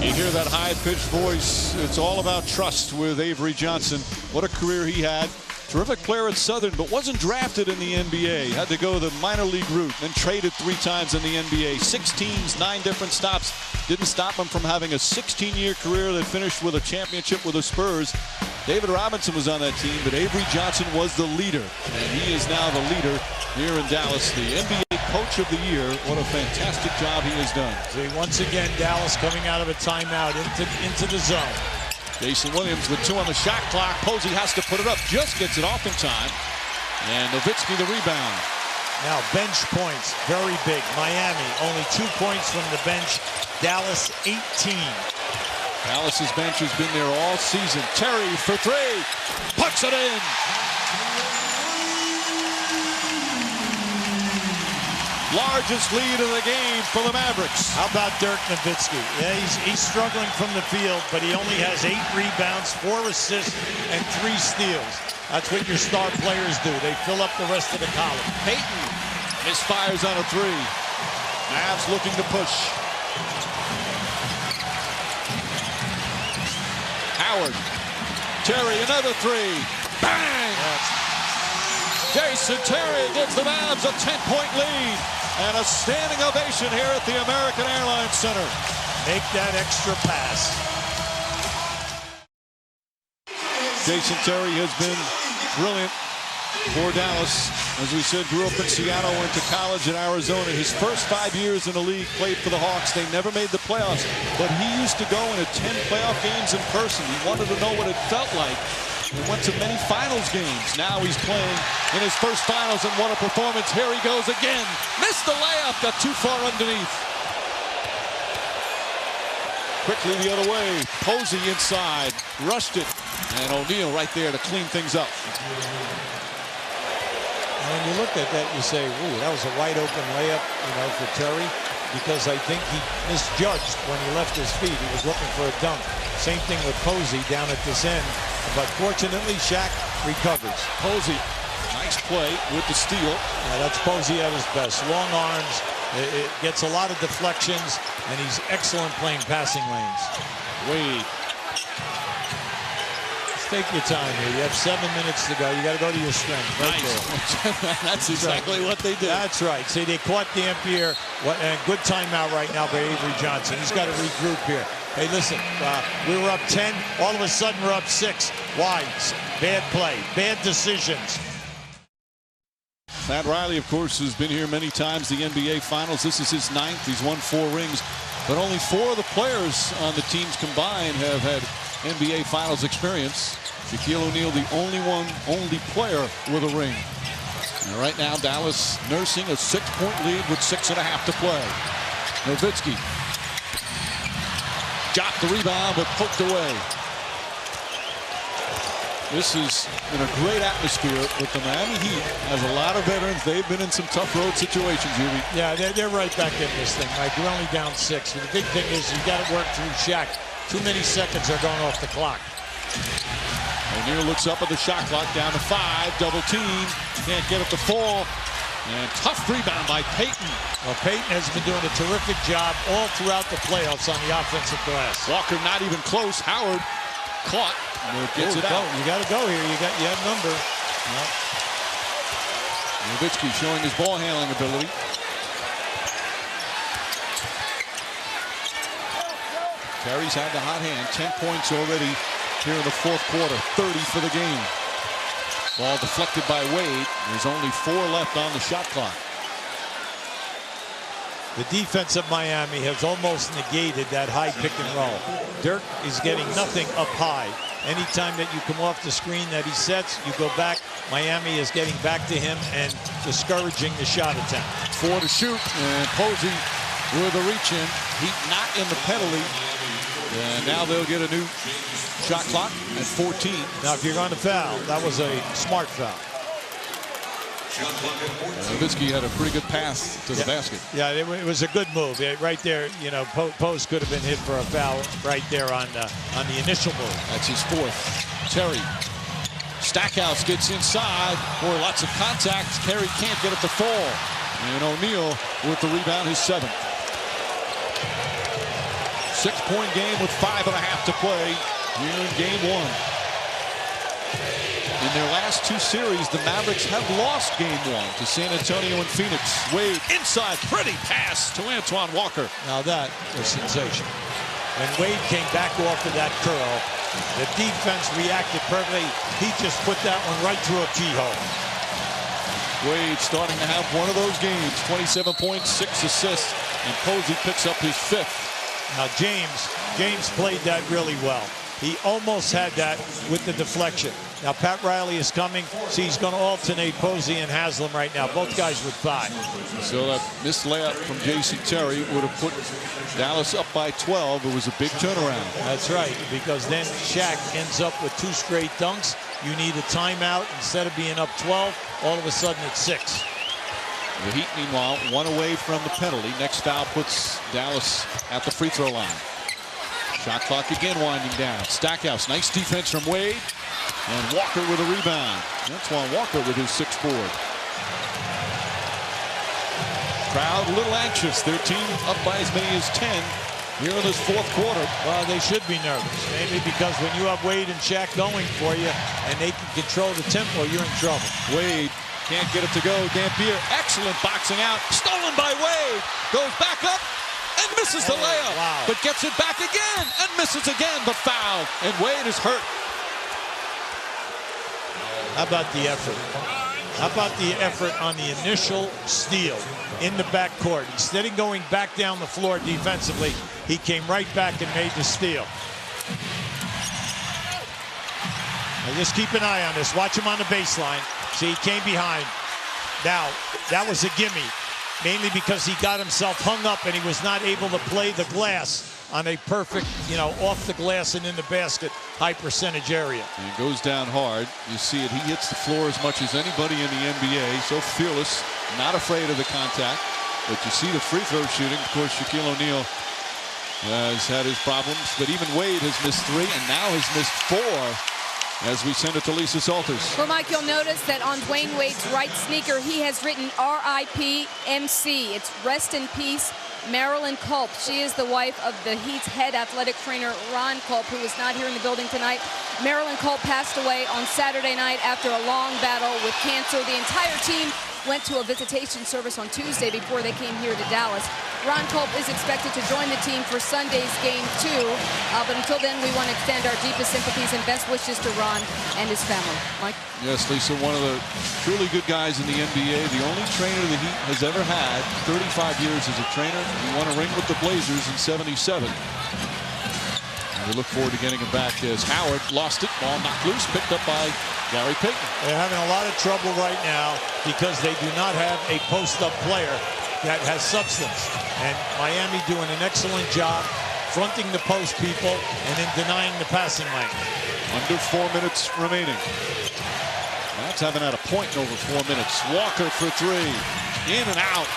You hear that high-pitched voice. It's all about trust with Avery Johnson. What a career he had. Terrific player at Southern, but wasn't drafted in the NBA. Had to go the minor league route, then traded 3 times in the NBA. 6 teams, 9 different stops. Didn't stop him from having a 16-year career that finished with a championship with the Spurs. David Robinson was on that team, but Avery Johnson was the leader. And he is now the leader here in Dallas, the NBA Coach of the Year. What a fantastic job he has done. See, once again, Dallas coming out of a timeout into the zone. Jason Williams with 2 on the shot clock. Posey has to put it up, just gets it off in time. And Nowitzki the rebound. Now bench points, very big. Miami only 2 points from the bench. Dallas 18. Dallas's bench has been there all season. Terry for 3, puts it in. Largest lead in the game for the Mavericks. How about Dirk Nowitzki? Yeah, he's struggling from the field, but he only has 8 rebounds, 4 assists, and 3 steals. That's what your star players do. They fill up the rest of the column. Payton misfires on a 3. Mavs looking to push. Howard. Terry, another 3. Bang! Jason Terry gives the Mavs a 10-point lead. And a standing ovation here at the American Airlines Center. Make that extra pass. Jason Terry has been brilliant for Dallas. As we said, grew up in Seattle, went to college in Arizona. His first 5 years in the league, played for the Hawks. They never made the playoffs, but he used to go and attend playoff games in person. He wanted to know what it felt like. He went to many finals games. Now he's playing in his first finals, and what a performance. Here he goes again. Missed the layup, got too far underneath. Quickly the other way. Posey inside, rushed it. And O'Neal right there to clean things up. When you look at that, you say, ooh, that was a wide open layup, for Terry, because I think he misjudged when he left his feet. He was looking for a dunk. Same thing with Posey down at this end. But fortunately, Shaq recovers. Posey, nice play with the steal. Yeah, that's Posey at his best. Long arms, it gets a lot of deflections, and he's excellent playing passing lanes. Wade. Take your time here. You have 7 minutes to go. You got to go to your strength. Right there. That's exactly what they did. That's right. See, they caught Dampier. And good timeout right now by Avery Johnson. He's got to regroup here. Hey, listen, we were up 10. All of a sudden, we're up 6. Why? Bad play. Bad decisions. Pat Riley, of course, has been here many times, the NBA Finals. This is his 9th. He's won 4 rings. But only 4 of the players on the teams combined have had NBA Finals experience. Shaquille O'Neal, the only player with a ring. And right now, Dallas nursing a 6-point lead with 6.5 to play. Nowitzki got the rebound, but poked away. This is in a great atmosphere with the Miami Heat. Has a lot of veterans. They've been in some tough road situations, Ruby. Yeah, they're right back in this thing, Mike. We're only down 6. And the big thing is you got to work through Shaq. Too many seconds are going off the clock. O'Neal looks up at the shot clock, down to 5. Double team. Can't get it to fall. And tough rebound by Payton. Well, Payton has been doing a terrific job all throughout the playoffs on the offensive glass. Walker not even close. Howard caught. Gets it out. You got to go here. You have number. Yep. Nowitzki showing his ball handling ability. Terry's had the hot hand. 10 points already here in the 4th quarter. 30 for the game. Ball deflected by Wade. There's only 4 left on the shot clock. The defense of Miami has almost negated that high pick and roll. Dirk is getting nothing up high. Anytime that you come off the screen that he sets, you go back. Miami is getting back to him and discouraging the shot attempt. 4 to shoot, and Posey with a reach in. Heat not in the penalty. And now they'll get a new shot clock at 14. Now, if you're going to foul, that was a smart foul. Nowitzki had a pretty good pass to the basket. Yeah, it was a good move. Right there, Posey could have been hit for a foul right there on the initial move. That's his 4th. Terry. Stackhouse gets inside. Boy, lots of contact. Terry can't get it to fall. And O'Neal with the rebound, his 7th. 6-point game with 5.5 to play here in game 1. In their last 2 series, the Mavericks have lost game 1 to San Antonio and Phoenix. Wade inside, pretty pass to Antoine Walker. Now that was sensational. When Wade came back off of that curl, the defense reacted perfectly. He just put that one right through a keyhole. Wade starting to have one of those games. 27 points, 6 assists, and Posey picks up his 5th. Now James played that really well. He almost had that with the deflection. Now Pat Riley is coming. See, he's going to alternate Posey and Haslem right now. Both guys with 5. So that missed layup from Jason Terry would have put Dallas up by 12. It was a big turnaround. That's right, because then Shaq ends up with 2 straight dunks. You need a timeout. Instead of being up 12, all of a sudden it's 6. The Heat, meanwhile, one away from the penalty. Next foul puts Dallas at the free throw line. Shot clock again winding down. Stackhouse, nice defense from Wade. And Walker with a rebound. Antoine Walker with his 6th board. Crowd a little anxious. Their team up by as many as 10 here in this 4th quarter. Well, they should be nervous, mainly because when you have Wade and Shaq going for you and they can control the tempo, you're in trouble. Wade can't get it to go. Dampier, excellent boxing out. Stolen by Wade. Goes back up and misses the layup. Wow. But gets it back again and misses again. The foul. And Wade is hurt. How about the effort? How about the effort on the initial steal in the backcourt? Instead of going back down the floor defensively, he came right back and made the steal. Now just keep an eye on this. Watch him on the baseline. See, he came behind. Now, that was a gimme, mainly because he got himself hung up and he was not able to play the glass on a perfect, off the glass and in the basket, high percentage area. And goes down hard. You see it. He hits the floor as much as anybody in the NBA. So fearless, not afraid of the contact. But you see the free throw shooting. Of course, Shaquille O'Neal has had his problems. But even Wade has missed 3 and now has missed 4 as we send it to Lisa Salters. Well, Mike, you'll notice that on Dwyane Wade's right sneaker, he has written R.I.P. MC. It's rest in peace, Marilyn Culp. She is the wife of the Heat's head athletic trainer, Ron Culp, who is not here in the building tonight. Marilyn Culp passed away on Saturday night after a long battle with cancer. The entire team went to a visitation service on Tuesday before they came here to Dallas. Ron Culp is expected to join the team for Sunday's game 2. But until then, we want to extend our deepest sympathies and best wishes to Ron and his family. Mike? Yes, Lisa, one of the truly good guys in the NBA. The only trainer the Heat has ever had, 35 years as a trainer. He won a ring with the Blazers in '77. We look forward to getting him back as Howard lost it. Ball knocked loose, picked up by Gary Payton. They're having a lot of trouble right now because they do not have a post-up player that has substance. And Miami doing an excellent job fronting the post people and then denying the passing lane. Under 4 minutes remaining. That's haven't had a point in over 4 minutes. Walker for 3. In and out.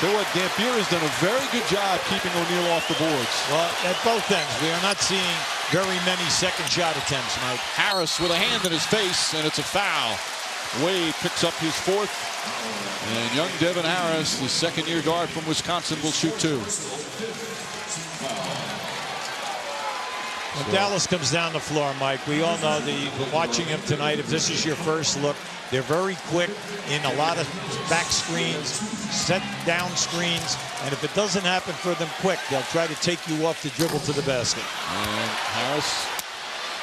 Tell you what, Dampier has done a very good job keeping O'Neal off the boards. Well, at both ends, we are not seeing very many second shot attempts, Mike. Harris with a hand in his face, and it's a foul. Wade picks up his 4th. And young Devin Harris, the second-year guard from Wisconsin, will shoot 2. When Dallas comes down the floor, Mike, we all know that you've been watching him tonight. If this is your first look, they're very quick in a lot of back screens, set down screens, and if it doesn't happen for them quick, they'll try to take you off the dribble to the basket. And Harris,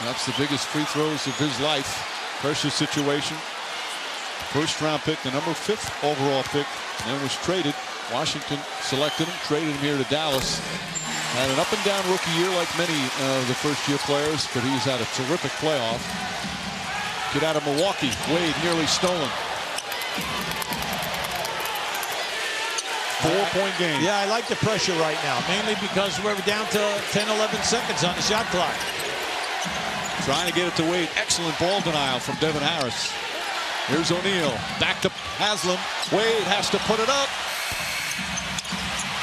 that's the biggest free throws of his life. Pressure situation. First-round pick, the number 5th overall pick, and then was traded. Washington selected him, traded him here to Dallas. Had an up-and-down rookie year like many of the first-year players, but he's had a terrific playoff. Get out of Milwaukee. Wade nearly stolen. 4-point game. Yeah, I like the pressure right now, mainly because we're down to 10, 11 seconds on the shot clock. Trying to get it to Wade. Excellent ball denial from Devin Harris. Here's O'Neal. Back to Haslem. Wade has to put it up.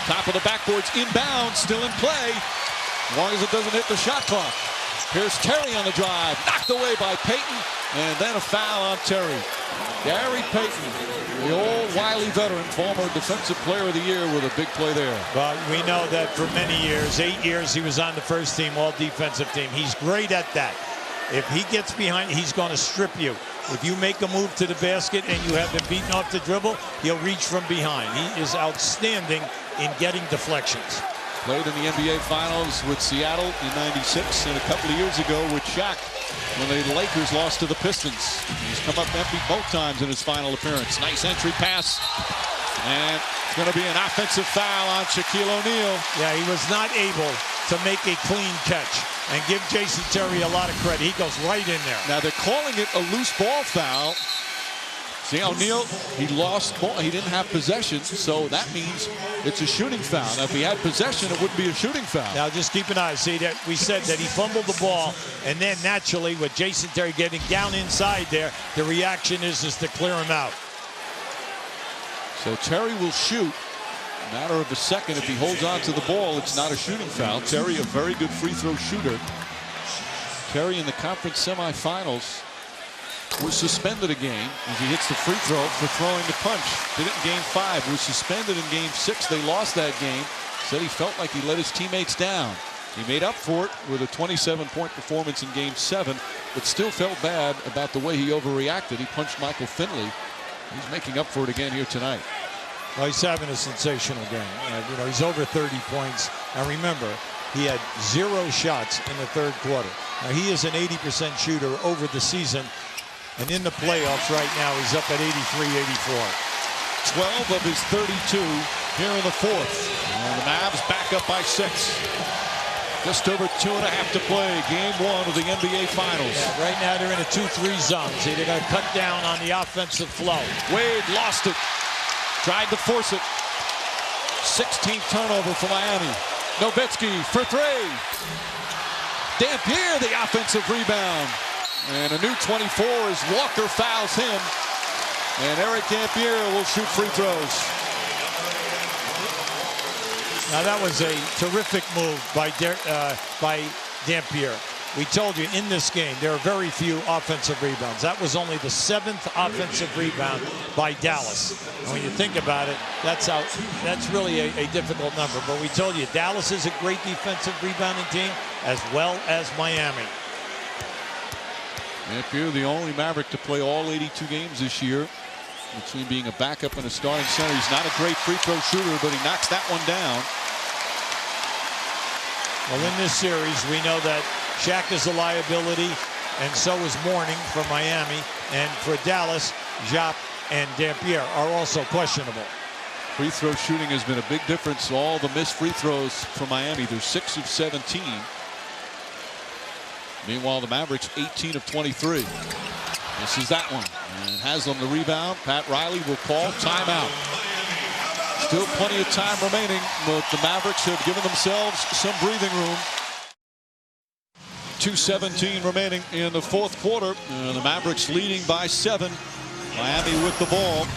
Top of the backboard's inbound, still in play, as long as it doesn't hit the shot clock. Here's Terry on the drive, knocked away by Payton, and then a foul on Terry. Gary Payton, the old wily veteran, former Defensive Player of the Year with a big play there. Well, we know that for many years, 8 years, he was on the first team, all defensive team. He's great at that. If he gets behind, he's going to strip you. If you make a move to the basket and you have him beaten off the dribble, he'll reach from behind. He is outstanding in getting deflections. Played in the NBA Finals with Seattle in '96 and a couple of years ago with Shaq when the Lakers lost to the Pistons. He's come up empty both times in his final appearance. Nice entry pass. And it's going to be an offensive foul on Shaquille O'Neal. Yeah, he was not able to make a clean catch. And give Jason Terry a lot of credit. He goes right in there. Now they're calling it a loose ball foul. See, O'Neal, he lost ball. He didn't have possession, so that means it's a shooting foul. Now, if he had possession, it wouldn't be a shooting foul. Now, just keep an eye. See, that we said that he fumbled the ball, and then naturally, with Jason Terry getting down inside there, the reaction is to clear him out. So Terry will shoot. Matter of a second. If he holds on to the ball, it's not a shooting foul. Terry, a very good free throw shooter. Terry in the conference semifinals was suspended a game as he hits the free throw for throwing the punch. Did it in game 5. Was suspended in game 6. They lost that game. Said he felt like he let his teammates down. He made up for it with a 27-point performance in game 7, but still felt bad about the way he overreacted. He punched Michael Finley. He's making up for it again here tonight. Well, he's having a sensational game. You know, he's over 30 points. And remember, he had 0 shots in the 3rd quarter. Now, he is an 80% shooter over the season. And in the playoffs right now, he's up at 83-84. 12 of his 32 here in the 4th. And the Mavs back up by 6. Just over 2.5 to play. Game 1 of the NBA Finals. Yeah, right now they're in a 2-3 zone. See, they're going to cut down on the offensive flow. Wade lost it. Tried to force it. 16th turnover for Miami. Nowitzki for 3. Dampier the offensive rebound. And a new 24 as Walker fouls him. And Erick Dampier will shoot free throws. Now that was a terrific move by Dampier. We told you in this game there are very few offensive rebounds. That was only the 7th offensive rebound by Dallas. And when you think about it, that's really a difficult number. But we told you Dallas is a great defensive rebounding team as well as Miami. Dampier, the only Maverick to play all 82 games this year. Between being a backup and a starting center. He's not a great free throw shooter, but he knocks that one down. Well, in this series, we know that Shaq is a liability, and so is Mourning for Miami. And for Dallas, Diop and Dampier are also questionable. Free throw shooting has been a big difference. All the missed free throws for Miami. They're 6 of 17. Meanwhile, the Mavericks 18 of 23. This is that one. And Haslem the rebound. Pat Riley will call timeout. Still plenty of time remaining, but the Mavericks have given themselves some breathing room. 2:17 remaining in the 4th quarter. And the Mavericks leading by 7. Miami with the ball.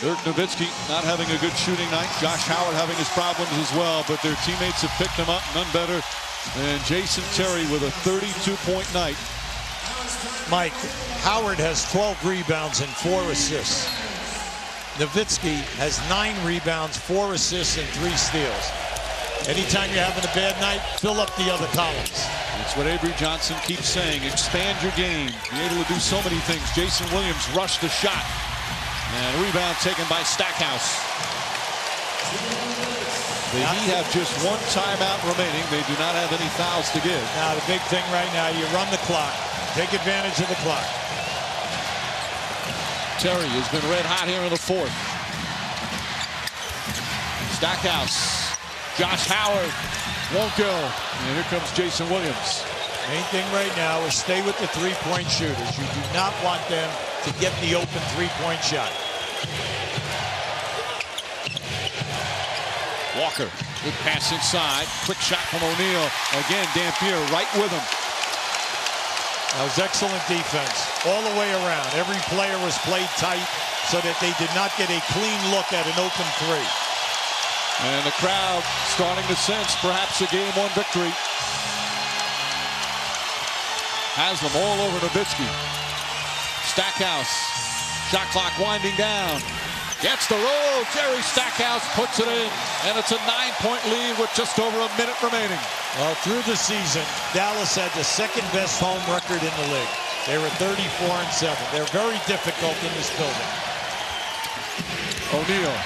Dirk Nowitzki not having a good shooting night. Josh Howard having his problems as well, but their teammates have picked him up. None better than Jason Terry with a 32-point night. Mike, Howard has 12 rebounds and 4 assists. Nowitzki has 9 rebounds, 4 assists, and 3 steals. Anytime you're having a bad night, fill up the other columns. That's what Avery Johnson keeps saying. Expand your game. Be able to do so many things. Jason Williams rushed the shot. And a rebound taken by Stackhouse. The Heat have just 1 timeout remaining. They do not have any fouls to give. Now the big thing right now, you run the clock. Take advantage of the clock. Terry has been red hot here in the 4th. Stackhouse. Josh Howard won't go. And here comes Jason Williams. Main thing right now is stay with the 3-point shooters. You do not want them to get the open 3-point shot. Walker, good pass inside. Quick shot from O'Neal. Again, Dampier right with him. That was excellent defense all the way around. Every player was played tight so that they did not get a clean look at an open 3. And the crowd starting to sense perhaps a game 1 victory. Haslem all over Nowitzki. Stackhouse. Shot clock winding down. Gets the roll. Jerry Stackhouse puts it in. And it's a 9-point lead with just over a minute remaining. Well, through the season, Dallas had the 2nd best home record in the league. They were 34-7. They're very difficult in this building. O'Neal.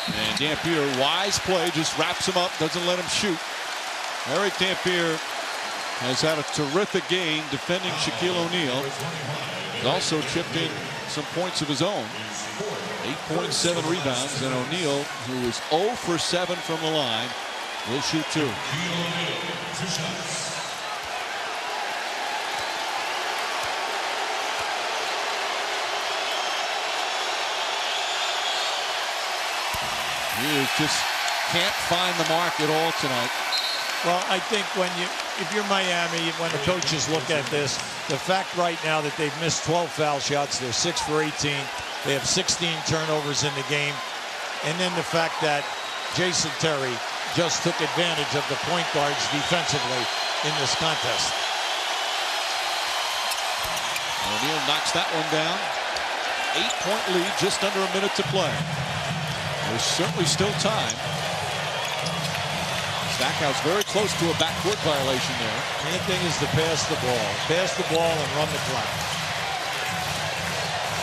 And Dampier, wise play, just wraps him up, doesn't let him shoot. Erick Dampier has had a terrific game defending Shaquille O'Neal. He's also chipped in some points of his own. 8.7 rebounds, and O'Neal, who is 0 for 7 from the line, will shoot 2. He just can't find the mark at all tonight. Well, I think if you're Miami, when the coaches look at this, The fact right now that they've missed 12 foul shots, they're 6 for 18. They have 16 turnovers in the game. And then the fact that Jason Terry just took advantage of the point guards defensively in this contest. O'Neal knocks that one down. 8-point lead, just under a minute to play. There's certainly still time. Stackhouse very close to a backcourt violation there. Main thing is to pass the ball. Pass the ball and run the clock.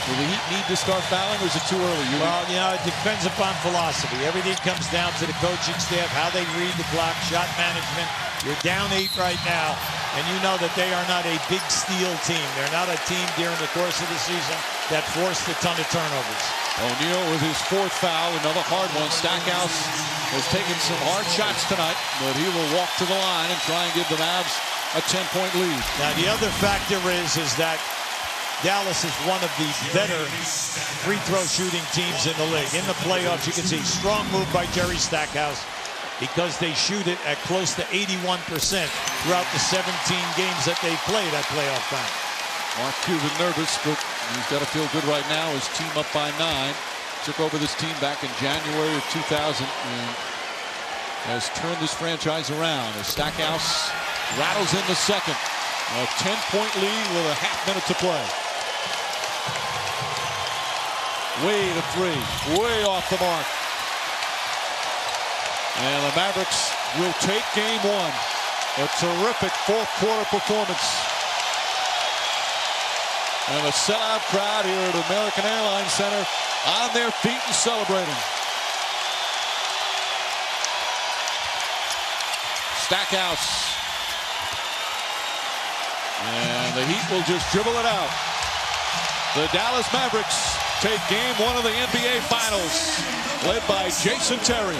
Do the Heat need to start fouling, or is it too early? Well, you know, it depends upon philosophy. Everything comes down to the coaching staff, how they read the clock, shot management. You're down 8 right now, and you know that they are not a big steal team. They're not a team during the course of the season that forced a ton of turnovers. O'Neal with his 4th foul, another hard one. Stackhouse has taken some hard shots tonight, but he will walk to the line and try and give the Mavs a 10-point lead. Now, the other factor is that Dallas is one of the better free throw shooting teams in the league. In the playoffs, you can see strong move by Jerry Stackhouse because they shoot it at close to 81% throughout the 17 games that they played at playoff time. Mark Cuban nervous, but he's got to feel good right now. His team up by 9. Took over this team back in January of 2000 and has turned this franchise around as Stackhouse rattles in the second. A 10-point lead with a half minute to play. Wade a 3, way off the mark. And the Mavericks will take game 1. A terrific 4th quarter performance. And a sellout crowd here at American Airlines Center on their feet and celebrating. Stackhouse. And the Heat will just dribble it out. The Dallas Mavericks take game 1 of the NBA Finals, led by Jason Terry.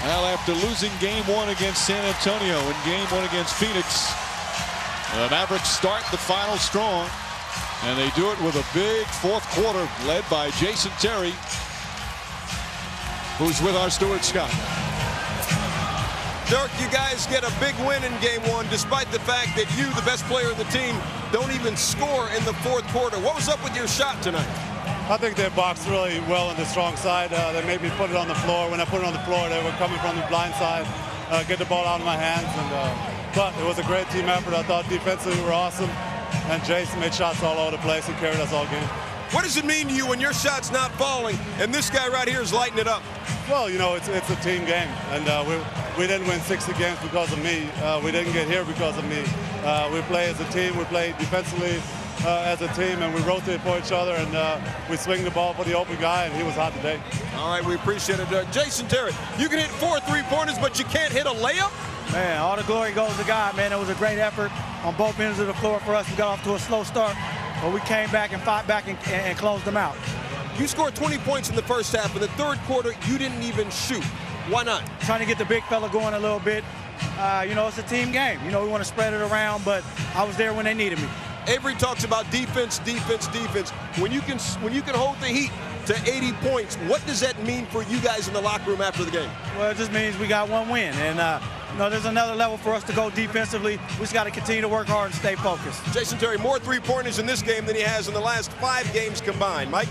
Well, after losing game 1 against San Antonio and game 1 against Phoenix, the Mavericks start the final strong, and they do it with a big 4th quarter led by Jason Terry, who's with our Stuart Scott. Dirk, you guys get a big win in game 1, despite the fact that you, the best player of the team, don't even score in the 4th quarter. What was up with your shot tonight? I think they boxed really well on the strong side. They made me put it on the floor. When I put it on the floor, they were coming from the blind side, get the ball out of my hands. But it was a great team effort. I thought defensively we were awesome. And Jason made shots all over the place and carried us all game. What does it mean to you when your shot's not falling and this guy right here is lighting it up? Well, you know, it's a team game. And we didn't win 60 games because of me. We didn't get here because of me. We play as a team. We play defensively as a team, and we rotate for each other, and we swing the ball for the open guy, and he was hot today. All right, we appreciate it. Jason Terry, you can hit 4 3-pointers, but you can't hit a layup? Man, all the glory goes to God, man. It was a great effort on both ends of the floor for us. We got off to a slow start, but we came back and fought back and closed them out. You scored 20 points in the first half. In the 3rd quarter, you didn't even shoot. Why not? Trying to get the big fella going a little bit. You know, it's a team game. You know, we want to spread it around, but I was there when they needed me. Avery talks about defense, defense, defense. When you can hold the Heat to 80 points, what does that mean for you guys in the locker room after the game? Well, it just means we got 1 win, and you know, there's another level for us to go defensively. We just got to continue to work hard and stay focused. Jason Terry, more 3-pointers in this game than he has in the last 5 games combined. Mike?